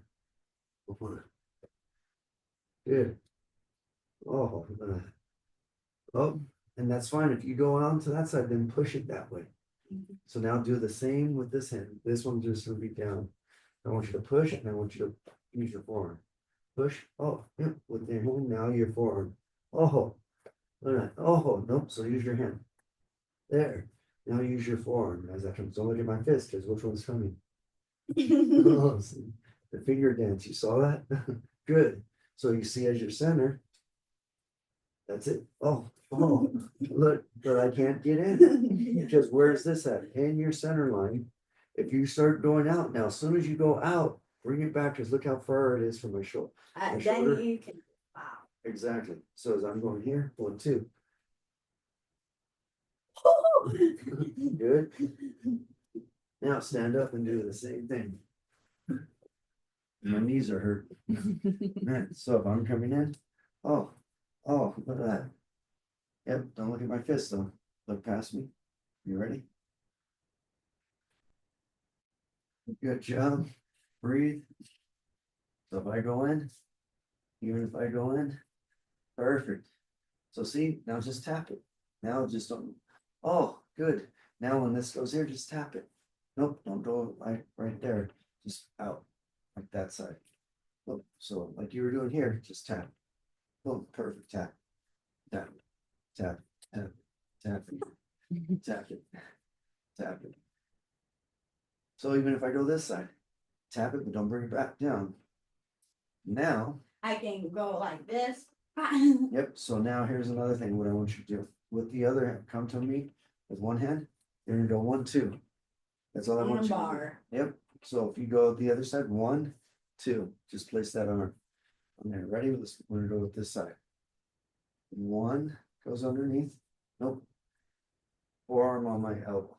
Good. Oh, oh, and that's fine. If you go on to that side, then push it that way. So now do the same with this hand. This one just gonna be down. I want you to push and I want you to use your forearm. Push. Oh, yeah, with your hand, now your forearm. Oh, look at that. Oh, nope. So use your hand. There. Now use your forearm as that comes. Don't look at my fist, because which one's coming? Oh, see, the finger dance. You saw that? Good. So you see as your center. That's it. Oh, look, but I can't get in. Because where's this at? In your center line. If you start going out now, as soon as you go out, bring it back, because look how far it is from my shoulder. Then shoulder. you can, wow. Exactly. So as I'm going here, 1, 2. Good. Now stand up and do the same thing. My knees are hurt. Man, so if I'm coming in, oh, look at that. Yep, don't look at my fist though. Look past me. You ready? Good job. Breathe. So if I go in, even if I go in, perfect. So see, now just tap it. Now just don't, oh, good. Now when this goes here, just tap it. Nope, don't go right there. Just out, like that side. Look, so like you were doing here, just tap. Boom, perfect, tap. Tap, tap, tap, tap, tap it, tap it. So even if I go this side, tap it, but don't bring it back down. Now, I can go like this. yep, so now here's another thing, what I want you to do. With the other hand, come to me with one hand, you're gonna go 1, 2. That's all I On want a you to bar. do. Yep, so if you go the other side, 1, 2, just place that arm on there. Ready? We're gonna go with this side. 1 goes underneath. Nope. Forearm on my elbow.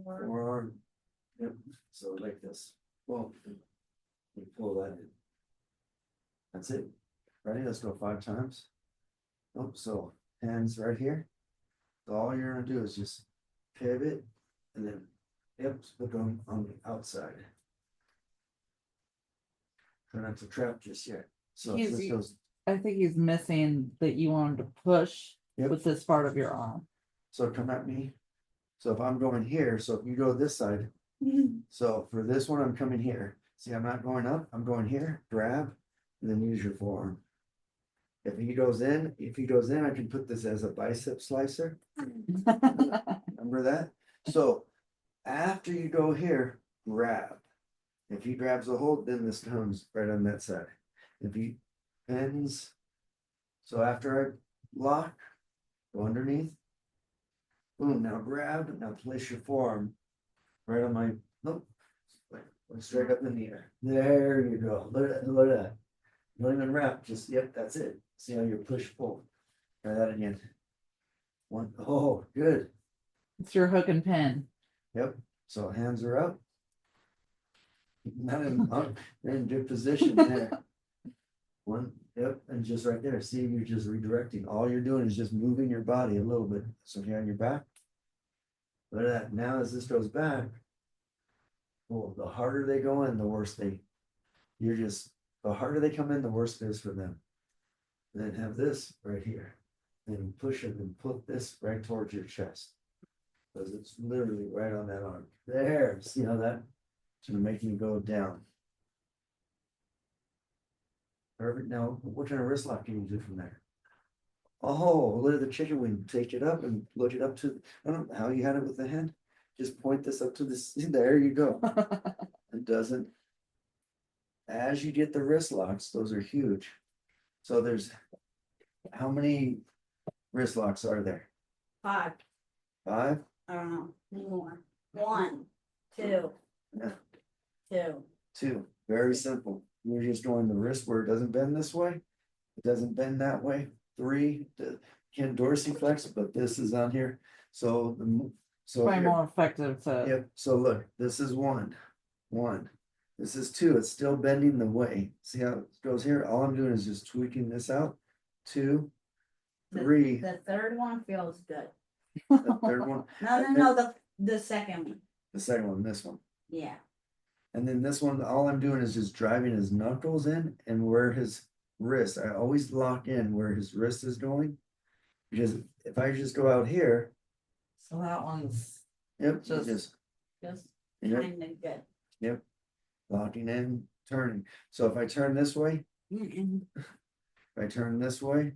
forearm. Yep, so like this. Well, we pull that in. That's it. Ready? Let's go 5 times. Oh, so hands right here. So all you're gonna do is just pivot and then, yep, look on the outside. Try not to trap just yet. So He's- this goes, I think he's missing that you want him to push Yep. with this part of your arm. so come at me. So if I'm going here, so if you go this side, so for this one, I'm coming here. See, I'm not going up, I'm going here, grab, and then use your forearm. If he goes in, I can put this as a bicep slicer. Remember that? So after you go here, grab. If he grabs a hold, then this comes right on that side. If he bends, so after I lock, go underneath. Boom, now grab, now place your forearm right on my, nope, like straight up in the air. There you go. Look at that, look at that. You don't even wrap, just, yep, that's it. See how you push pull. Try that again. One, oh, good. It's your hook and pin. Yep, so hands are up. Not in, you're in good position there. One, yep, and just right there, see, you're just redirecting. All you're doing is just moving your body a little bit. So here on your back. Look at that, now as this goes back. Well, the harder they go in, the worse the harder they come in, the worse it is for them. Then have this right here. And push it and put this right towards your chest. Because it's literally right on that arm. There, see how that's gonna make you go down. Perfect. Now, what kind of wrist lock can you do from there? Oh, look at the chicken wing. Take it up and look it up to, I don't know how you had it with the hand. Just point this up to this. There you go. It doesn't. As you get the wrist locks, those are huge. So there's, how many wrist locks are there? 5. 5? I don't know. More. 1, 2, Yeah. 2. 2. Very simple. You're just going the wrist where it doesn't bend this way. It doesn't bend that way. 3, the Ken Dorsey flex, but this is on here. So so Probably here, more effective to. yep. So look, this is 1. This is 2. It's still bending the way. See how it goes here? All I'm doing is just tweaking this out. 2, 3. The third one feels good. The third one. No, the second one. The second one. This one. Yeah. And then this one, all I'm doing is just driving his knuckles in and where his wrist, I always lock in where his wrist is going. Because if I just go out here, So that one's yep, Just- just, Just yep, kind of good. locking in, turning. So if I turn this way, Mm-mm. if I turn this way,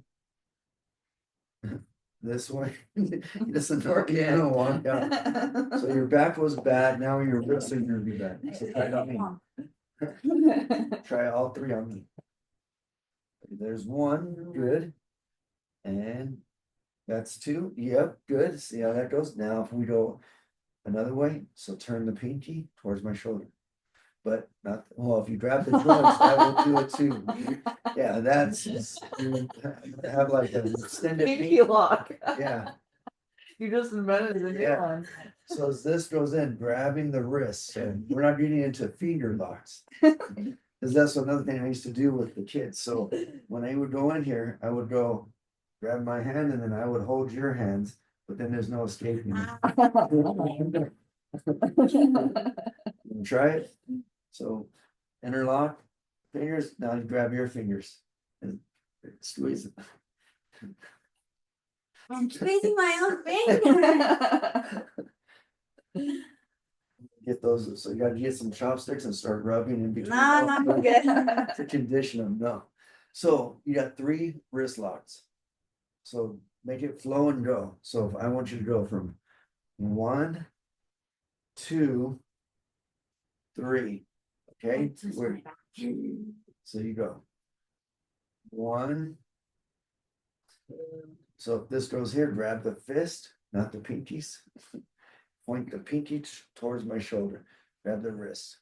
this way, he doesn't know, walk out. So your back was bad, now your wrists are gonna be bad. So try it on me. Try all 3 on me. There's 1, good. And that's 2, yep, good. See how that goes? Now if we go another way, so turn the pinky towards my shoulder. But not, well, if you grab the joints, that will do it too. Yeah, that's, you have like an extended pinky pinky. lock. Yeah, You just invented a new Yeah. one. so as this goes in, grabbing the wrist, and we're not getting into finger locks. Cause that's another thing I used to do with the kids, so when they would go in here, I would go grab my hand and then I would hold your hands, but then there's no escaping it. You try it, so interlock fingers, now you grab your fingers and squeeze it. I'm squeezing my own finger. Get those, so you gotta get some chopsticks and start rubbing in between. No, I'm good. To condition them, no. So you got 3 wrist locks. So make it flow and go. So if I want you to go from 1, 2, 3, okay? Where- So you go. 1. So if this goes here, grab the fist, not the pinkies. Point the pinky towards my shoulder, grab the wrist.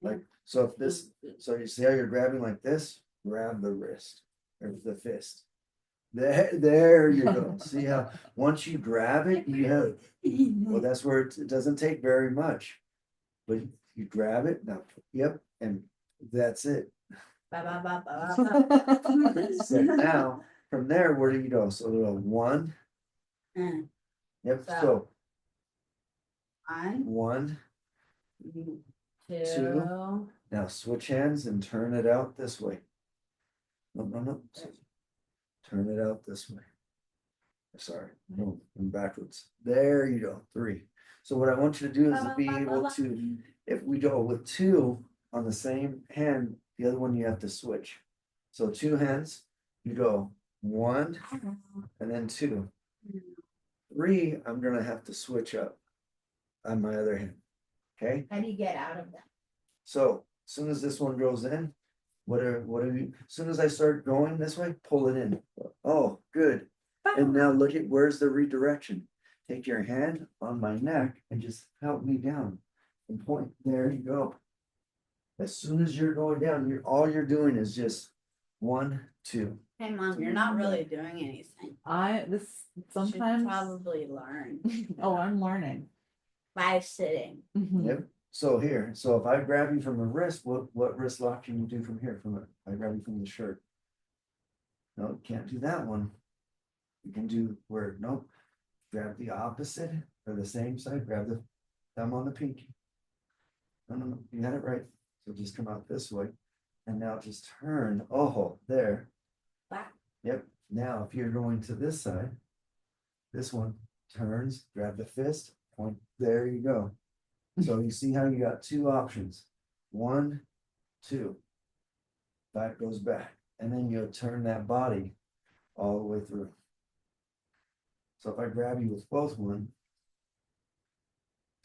Like, so if this, so you see how you're grabbing like this, grab the wrist or the fist. There you go. See how, once you grab it, you have, well, that's where it doesn't take very much. But you grab it, now, yep, and that's it. Ba, ba, ba, ba, ba. So now, from there, where do you go? So one, Mm, yep, So- so One, one, two, now switch hands and turn it out this way. No, no, no. Turn it out this way. Sorry, no, I'm backwards. There you go, three. So what I want you to do is be able to, if we go with two on the same hand, the other one you have to switch. So two hands, you go one and then two. Three, I'm gonna have to switch up on my other hand. Okay, how do you get out of that? so as soon as this one goes in, what are you, as soon as I start going this way, pull it in. Oh, good. And now look at, where's the redirection? Take your hand on my neck and just help me down and point. There you go. As soon as you're going down, all you're doing is just one, two. Hey, Mom, you're not really doing anything. This You should sometimes, probably learn oh, I'm learning. by sitting. Mhm. Yep. So here, so if I grab you from the wrist, what wrist lock can you do from here? I grab you from the shirt. No, can't do that one. You can do where, nope. Grab the opposite or the same side, grab the thumb on the pinky. No, no, no, you had it right. So just come out this way. And now just turn, oh, there. Back. Yep, now if you're going to this side, this one turns, grab the fist, point, there you go. So you see how you got two options, one, two. Back goes back, and then you'll turn that body all the way through. So if I grab you with both one,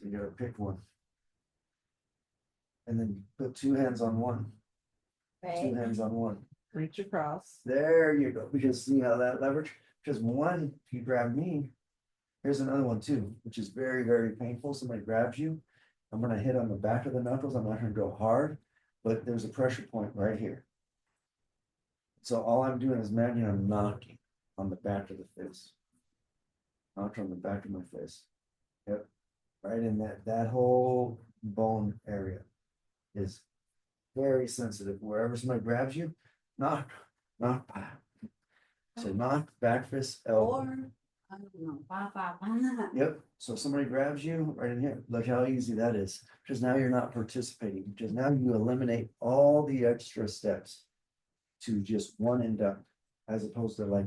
you gotta pick one. And then put two hands on one, two Right. hands on one. Reach across. There you go, because see how that leverage, because one, if you grab me, here's another one too, which is very, very painful. Somebody grabs you. I'm gonna hit on the back of the knuckles. I'm not gonna go hard, but there's a pressure point right here. So all I'm doing is imagine I'm knocking on the back of the fist. Knock on the back of my fist. Yep. Right in that whole bone area is very sensitive. Wherever somebody grabs you, knock, knock. So knock, back fist, elbow. Or, I don't know, ba, ba, ba. Yep, so if somebody grabs you right in here, look how easy that is, because now you're not participating, because now you eliminate all the extra steps. To just one and done, as opposed to like,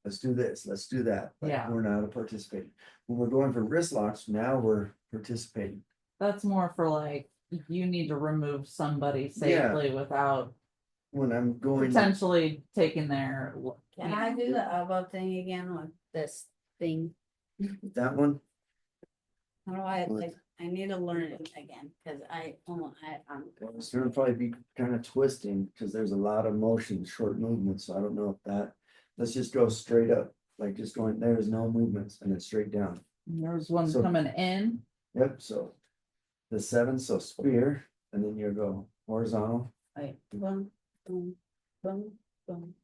let's do this, let's do that. Like, Yeah. we're not participating. When we're going for wrist locks, now we're participating. That's more for like, you need to remove somebody Yeah. safely without When I'm going, potentially taking their. Can I do the elbow thing again with this thing? that one, How do I, What? like, I need to learn it again, cause I'm. it's gonna probably be kind of twisting, because there's a lot of motion, short movements, so I don't know if that. Let's just go straight up, like just going, there's no movements, and it's straight down. There's one So- coming in. Yep, so. The seven, so spear, and then you go horizontal. Wait, boom, boom, boom, boom.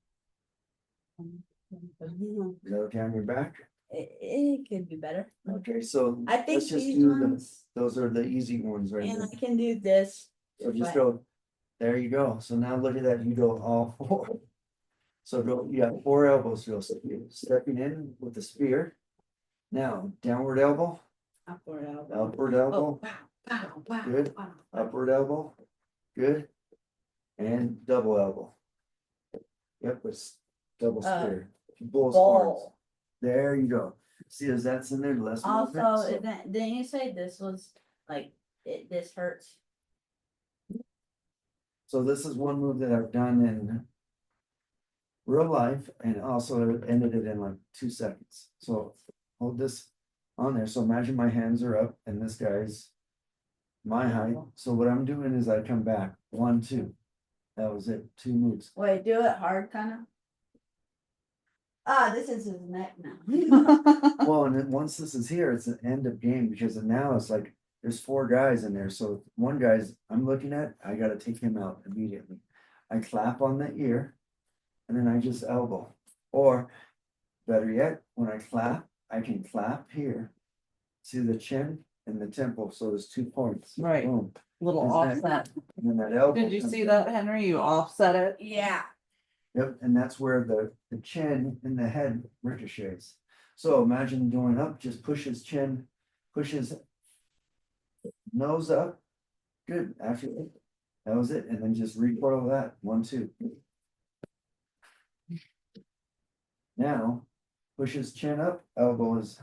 Boom, boom, boom. Is that okay on your back? It could be better. Okay, so. I think let's just these do ones, Those are the easy ones right and there. I can do this. So just but- go, there you go. So now look at that, you go all four. So go, you got four elbows, so you're stepping in with the spear. Now, downward elbow, Upward elbow. upward Oh, elbow, wow, wow, wow, Good. wow. upward elbow, good. And double elbow. Yep, it's double spear. Bull's arms. Bowl. There you go. See, as that's in there, less. movement, Also, so- didn't you say this was like, this hurts? So this is one move that I've done in real life and also ended it in like 2 seconds. So hold this on there. So imagine my hands are up and this guy's my height. So what I'm doing is I come back, 1, 2. That was it, 2 moves. Wait, do it hard, kinda. Ah, this is his neck now. Well, and then once this is here, it's an end of game because now it's like there's 4 guys in there. So one guy's I'm looking at, I gotta take him out immediately. I clap on the ear and then I just elbow. Or Better yet, when I clap, I can clap here to the chin and the temple, so there's 2 points. Right. Boom. Little Is that- offset. And then that elbow. Did you comes see in. that, Henry? You offset it. Yeah. Yep, and that's where the chin and the head ricochets. So imagine going up, just push his chin, push his nose up. Good, after that was it, and then just recoil that, 1, 2. Now, push his chin up, elbow is,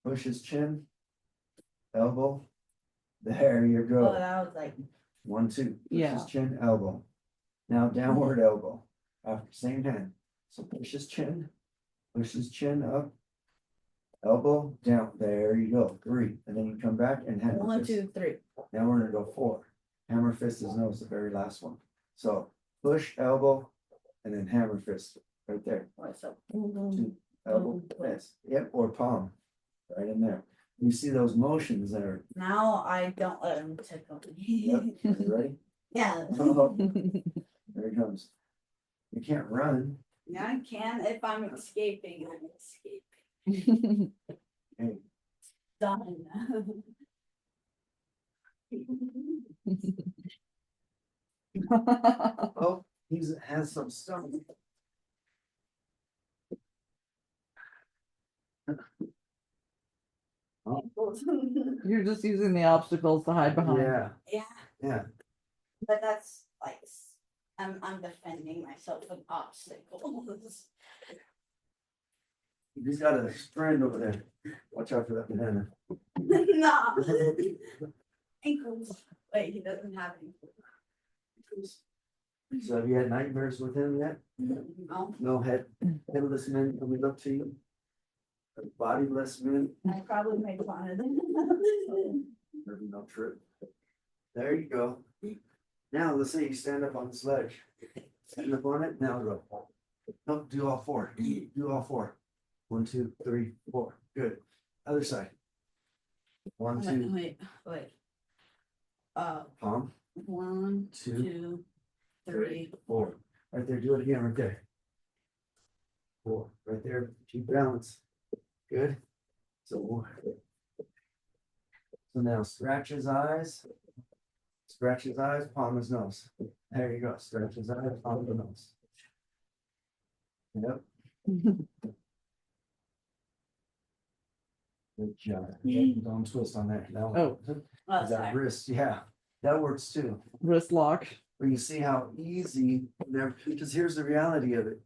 push his chin, elbow. There you Oh, go. that was like. 1, 2. Push Yeah. his chin, elbow. Now downward elbow. After same hand. So push his chin up. Elbow down. There you go. 3. And then you come back and hammer 1, fist. 2, 3. Now we're gonna go 4. Hammer fist is nose, the very last one. So push elbow and then hammer fist right there. So. 2 elbow fist. Yep, or palm. Right in there. You see those motions there. Now I don't let him tickle Yep. me. Are you ready? Yeah. Oh, there he comes. You can't run. Yeah, I can if I'm escaping. I'm escaping. Hey, Done. oh, he's has some stuff. You're just using the obstacles to hide behind. Yeah, Yeah, yeah. but that's like, I'm defending myself from obstacles. He's got a friend over there. Watch out for that banana. No. Ankles. Wait, he doesn't have ankles. So have you had nightmares with him yet? No, No headless men coming up to you? Bodiless men? I probably made fun of them. There'll be no trip. There you go. Now, let's say you stand up on the sledge. Stand up on it, now go. No, do all 4. Do all 4. 1, 2, 3, 4. Good. Other side. 1, 2, Wait. palm. 1, 2, 2, 3. 4. Right there, do it again, right there. 4, right there, keep balance. Good. So now scratch his eyes. Scratch his eyes, palm his nose. There you go, scratch his eyes, palm the nose. Yep, good job. Don't twist on that. That one. Oh. Oh, That sorry. wrist, yeah, that works too. Wrist lock. Where you see how easy there, because here's the reality of it.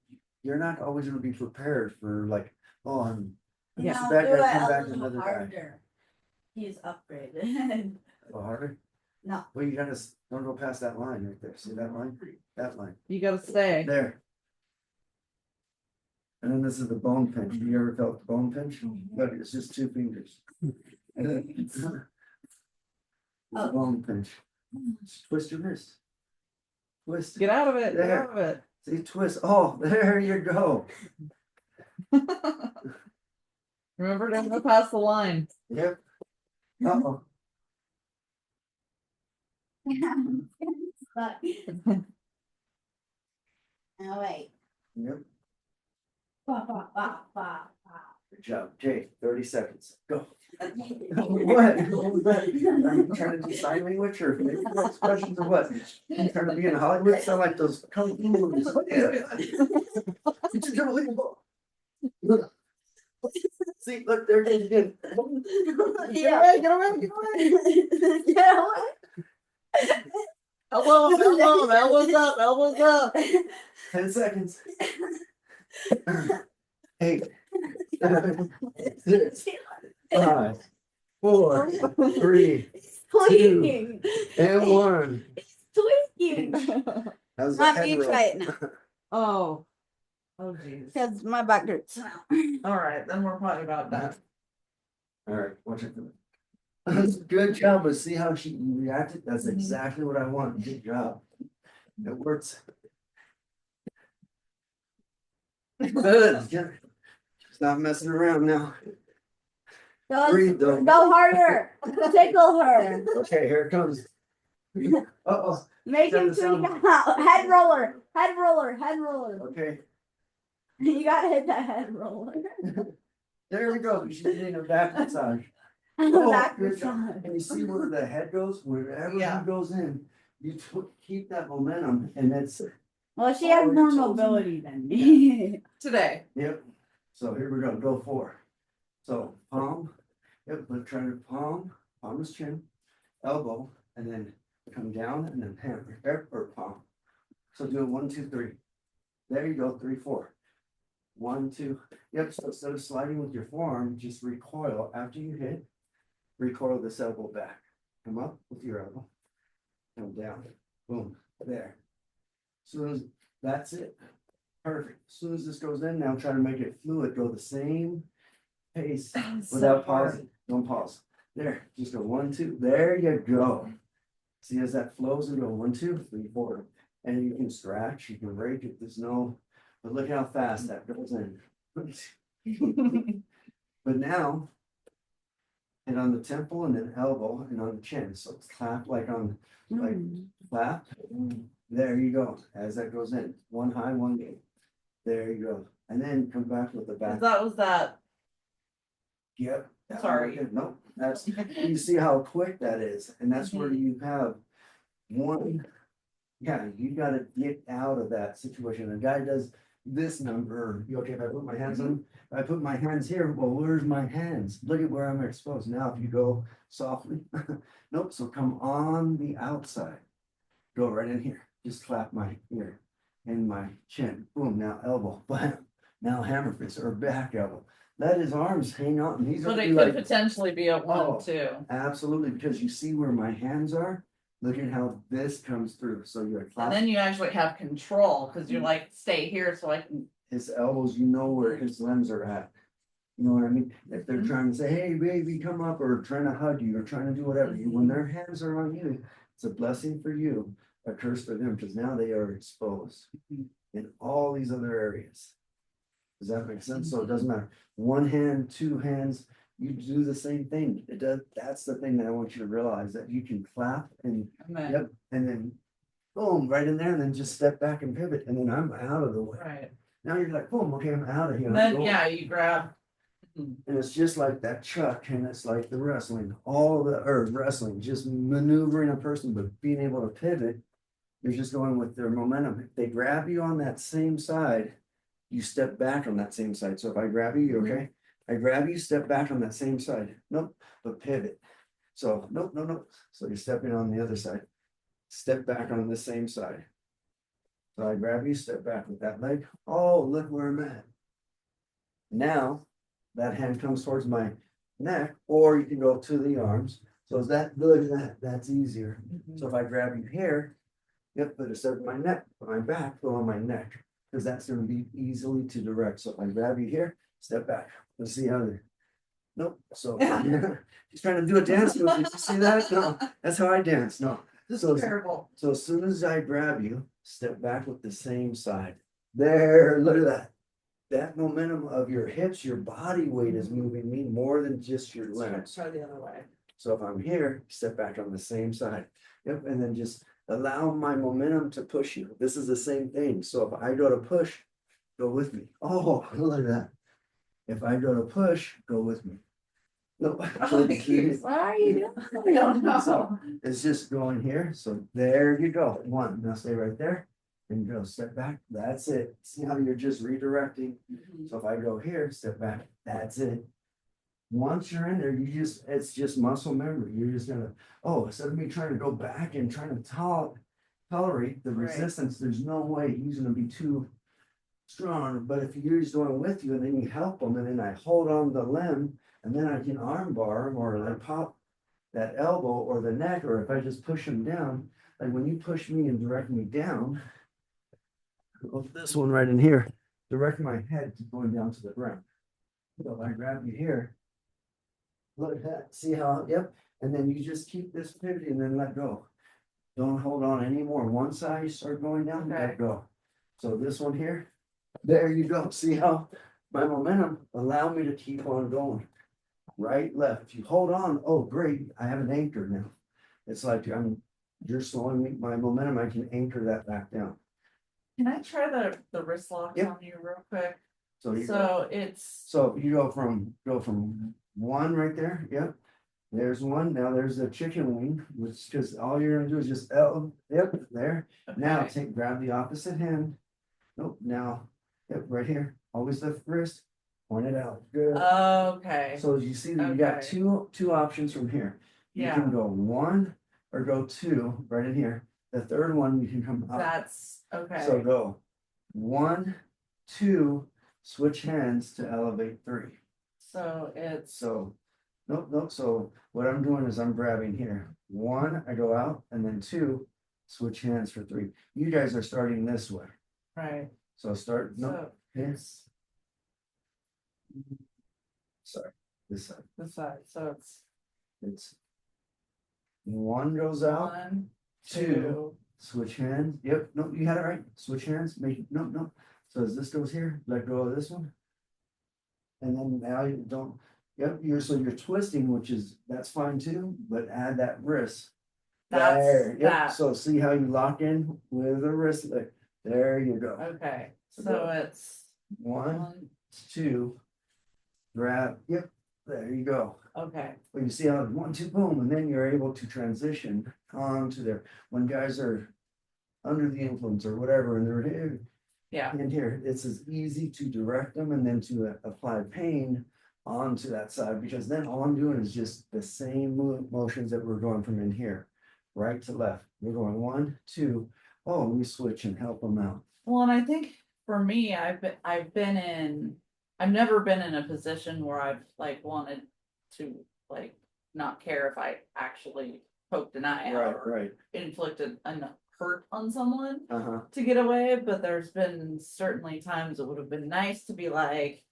You're not always gonna be prepared for like, oh, I'm. Yeah. Now That do guy it come a back little another guy. harder. He's upgraded. Oh, harder? No. Well, you gotta, don't go past that line right there. See that line? That line. You gotta stay. There. And then this is the bone pinch. You ever felt the bone pinch? But it's just 2 fingers. And then it's the Oh. bone pinch. Just twist your wrist. Twist. Get out of it. Get There. out of it. See, twist. Oh, there you go. Remember, don't go past the line. Yep. Uh-oh. But- Now wait. Yep. Ba, ba, ba, ba, ba. Good job. Okay, 30 seconds. Go. Okay. What? What was that? Are you trying to do sign language or expressions or what? You trying to be in Hollywood? Sound like those kung fu movies. It's unbelievable. See, look, there it is again. Yeah. Get away, get away. Yeah. Elbow, elbow, elbows up, elbows up. 10 seconds. 8, 7, 6, 5, 4, 3, Tweaking. and 1. Tweaking. How's the Let head me roll? try it now. Oh. Oh jeez. Because my back hurts now. All right, then we're probably about done. All right, watch it. Good job, but see how she reacted? That's Mhm. exactly what I want. Good job. It works. Good. Stop messing around now. Breathe though. Go harder. Tickle her. Okay, here it comes. Uh-oh, Make him Sound- tweak out. Head roller. Head roller. Head roller. okay. You gotta hit that head roller. There we go. She's getting a back massage. On Oh, the back good job. side. And you see where the head goes, wherever Yeah. he goes in, you keep that momentum and it's, Well, she Oh, has you're more chosen. mobility than me. Today. yep. So here we go 4. So palm, yep, let's try to palm is chin, elbow, and then come down and then hammer, or palm. So do it 1, 2, 3. There you go, 3, 4. 1, 2. Yep, so instead of sliding with your forearm, just recoil after you hit. Recoil this elbow back. Come up with your elbow. Come down. Boom. There. Soon as that's it. Perfect. As soon as this goes in, now try to make it fluid. Go the same pace without pausing. Don't pause. There. Just go 1, 2. There you go. See as that flows and go 1, 2, 3, 4. And you can stretch, you can break it. There's no, but look how fast that goes in. But now, and on the temple and then elbow and on the chin. So clap like on, like clap. There you go. As that goes in, 1 high, 1 low. There you go. And then come back with the back. That was that. Yep. Sorry. No, that's, you see how quick that is. And that's where you have one. Yeah, you gotta get out of that situation. A guy does this number, you okay if I put my hands on? If I put my hands here, well, where's my hands? Look at where I'm exposed. Now, if you go softly, nope, so come on the outside. Go right in here, just clap my ear and my chin, boom, now elbow, bam, now hammer fist or back elbow. Let his arms hang out and he's But gonna it be could like, potentially be a Oh. 1, 2. absolutely, because you see where my hands are. Look at how this comes through, so you're And clap. then you actually have control because you're like, stay here so I can. His elbows, you know where his limbs are at. You know what I mean? If they're trying to say, hey, baby, come up, or trying to hug you, or trying to do whatever, when their hands are on you, it's a blessing for you, a curse for them, because now they are exposed in all these other areas. Does that make sense? So it doesn't matter. 1 hand, 2 hands, you do the same thing. It does, that's the thing that I want you to realize, that you can clap and, And then, yep, and then boom, right in there, and then just step back and pivot, and then I'm out of the way. right. Now you're like, boom, okay, I'm out of here. And I'm then, going. yeah, you grab. And it's just like that chuck, and it's like the wrestling, all the, or wrestling, just maneuvering a person, but being able to pivot. You're just going with their momentum. If they grab you on that same side, you step back on that same side. So if I grab you, you okay? I grab you, step back on that same side. Nope, but pivot. So nope, no, no. So you're stepping on the other side. Step back on the same side. So I grab you, step back with that leg. Oh, look where I'm at. Now, that hand comes towards my neck, or you can go to the arms. So is that, look at that, that's easier. So if I grab you here, yep, but instead of my neck, my back, go on my neck, because that's gonna be easily to direct. So if I grab you here, step back, let's see how they. Nope, so he's trying to do a dance move. Did you see that? No, that's how I dance. No. This So, is terrible. so as soon as I grab you, step back with the same side. There, look at that. That momentum of your hips, your body weight is moving me more than just your limbs. Try the other way. So if I'm here, step back on the same side. Yep, and then just allow my momentum to push you. This is the same thing. So if I go to push, go with me. Oh, look at that. If I go to push, go with me. No. What are you doing? I don't know. So it's just going here. So there you go. 1. Now stay right there and go step back. That's it. See how you're just redirecting. So if I go here, step back, that's it. Once you're in there, you just, it's just muscle memory. You're just gonna, oh, instead of me trying to go back and trying to tolerate the Right. resistance, there's no way he's gonna be too strong. But if he's going with you and then you help him and then I hold on the limb and then I can arm bar him or I pop that elbow or the neck, or if I just push him down, like when you push me and direct me down, well, this one right in here, direct my head to going down to the ground. So if I grab you here, look at that, see how, yep, and then you just keep this pivot and then let go. Don't hold on anymore. Once I start going down, let go. So this one here, there you go. See how my momentum allow me to keep on going. Right, left. If you hold on, oh great, I have an anchor now. It's like you're slowing me, my momentum, I can anchor that back down. Can I try the wrist locks Yep. on you real quick? So you go, So it's, so you go from one right there, yep. There's one, now there's the chicken wing, which just, all you're gonna do is just, yep, there. Now okay, grab the opposite hand. Nope, now, yep, right here, always lift wrist, point it out, good. okay, So you see that you got okay. two options from here. You Yeah. can go one or go two, right in here. The third one, you can come up. That's, okay. So go one, two, switch hands to elevate three. So it's, So, nope, so what I'm doing is I'm grabbing here. One, I go out, and then two, switch hands for three. You guys are starting this way. right, So start, nope, so yes. Sorry, this side. this side, so It's one goes it's out, one, two, two, switch hands. Yep, nope, you had it right. Switch hands, make, nope. So as this goes here, let go of this one. And then now you don't, yep, you're twisting, which is, that's fine too, but add that wrist. That's There, yep, that. so see how you lock in with the wrist, there you go. Okay, so it's One, one, two, grab, yep, there you go. okay, Well, you see how 1, 2, boom, and then you're able to transition onto there. When guys are under the influence or whatever, and they're here, yeah, and here, it's as easy to direct them and then to apply pain onto that side, because then all I'm doing is just the same motions that we're going from in here, right to left. We're going 1, 2, oh, we switch and help them out. well, and I think for me, I've never been in a position where I've like wanted to like not care if I actually poked an eye out or Right. inflicted a hurt on someone Uh-huh. to get away, but there's been certainly times it would have been nice to be like,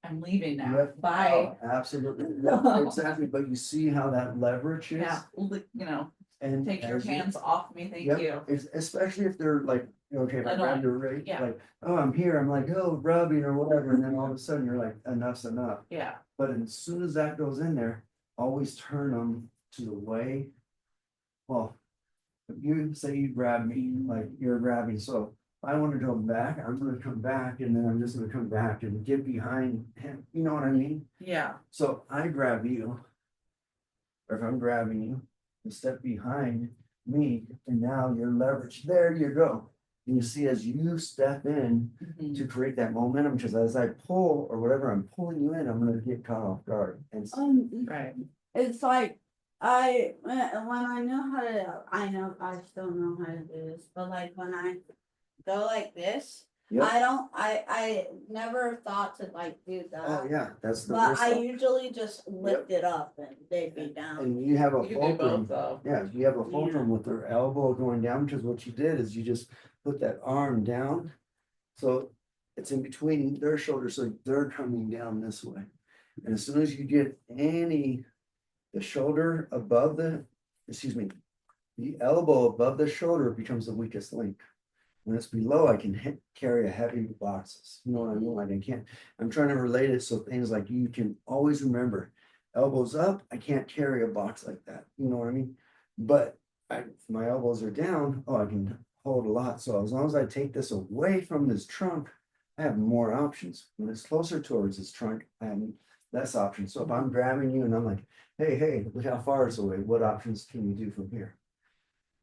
I'm leaving now, Yep. bye. Oh, absolutely. Yep, exactly. But you see how that leverage is? Yeah, And take your as you- hands off me, thank Yep, you. especially if they're like, okay, if I grab Annoying. your right, Yeah. like, oh, I'm here, I'm like, oh, rubbing or whatever, and then all of a sudden you're like, enough's enough. Yeah, But as soon as that goes in there, always turn them to the way. Well, if you say you grab me, like you're grabbing, so if I want to go back, I'm gonna come back and then I'm just gonna come back and get behind him, you know what I mean? yeah, So I grab you. Or if I'm grabbing you, you step behind me and now you're leveraged. There you go. And you see as you step in mhm, to create that momentum, because as I pull or whatever, I'm pulling you in, I'm gonna get caught off guard. And right, It's like when I know how to, I know I still know how to do this, but like when I go like this, yep, I never thought to like do that. oh yeah, that's the But wrist I lock. usually just lift it up and they'd be down. And you have a you can do both fulcrum. though. Yeah, you have a fulcrum Yeah. with their elbow going down, because what you did is you just put that arm down. So it's in between their shoulders, so they're coming down this way. And as soon as you get the shoulder above the elbow above the shoulder becomes the weakest link. When it's below, I can carry a heavy boxes. You know what I mean? Like I'm trying to relate it so things like you can always remember, elbows up, I can't carry a box like that. You know what I mean? But if my elbows are down, oh, I can hold a lot. So as long as I take this away from this trunk, I have more options. When it's closer towards this trunk, I have less options. So if I'm grabbing you and I'm like, hey, look how far it's away. What options can you do from here?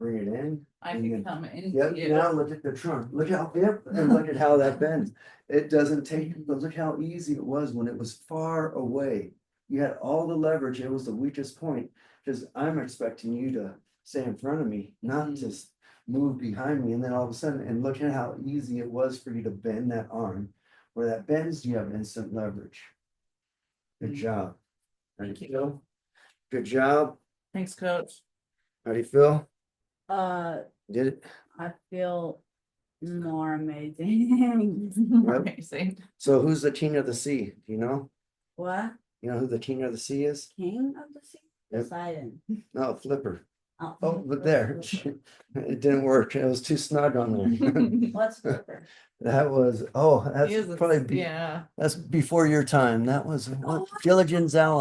Bring it in. I and can then- come into Yep, you. now look at the trunk. Look how, yep, and look at how that bends. It doesn't take, but look how easy it was when it was far away. You had all the leverage. It was the weakest point, because I'm expecting you to stay in front of me, not just move behind me. And then all of a sudden, and look at how easy it was for you to bend that arm. Where that bends, you have instant leverage. Good job. How do you Thank you. feel? Good job. Thanks, coach. How do you feel? Did it? I feel more amazing. Amazing. So who's the king of the sea? Do you know? What? You know who the king of the sea is? King of the sea? Yep. Poseidon. No, Flipper. Oh, Oh, but there. It didn't work. It was too snug on there. What's Flipper? That was, He that's is a- probably, yeah. that's before your time. That was what, Gilligan's Island.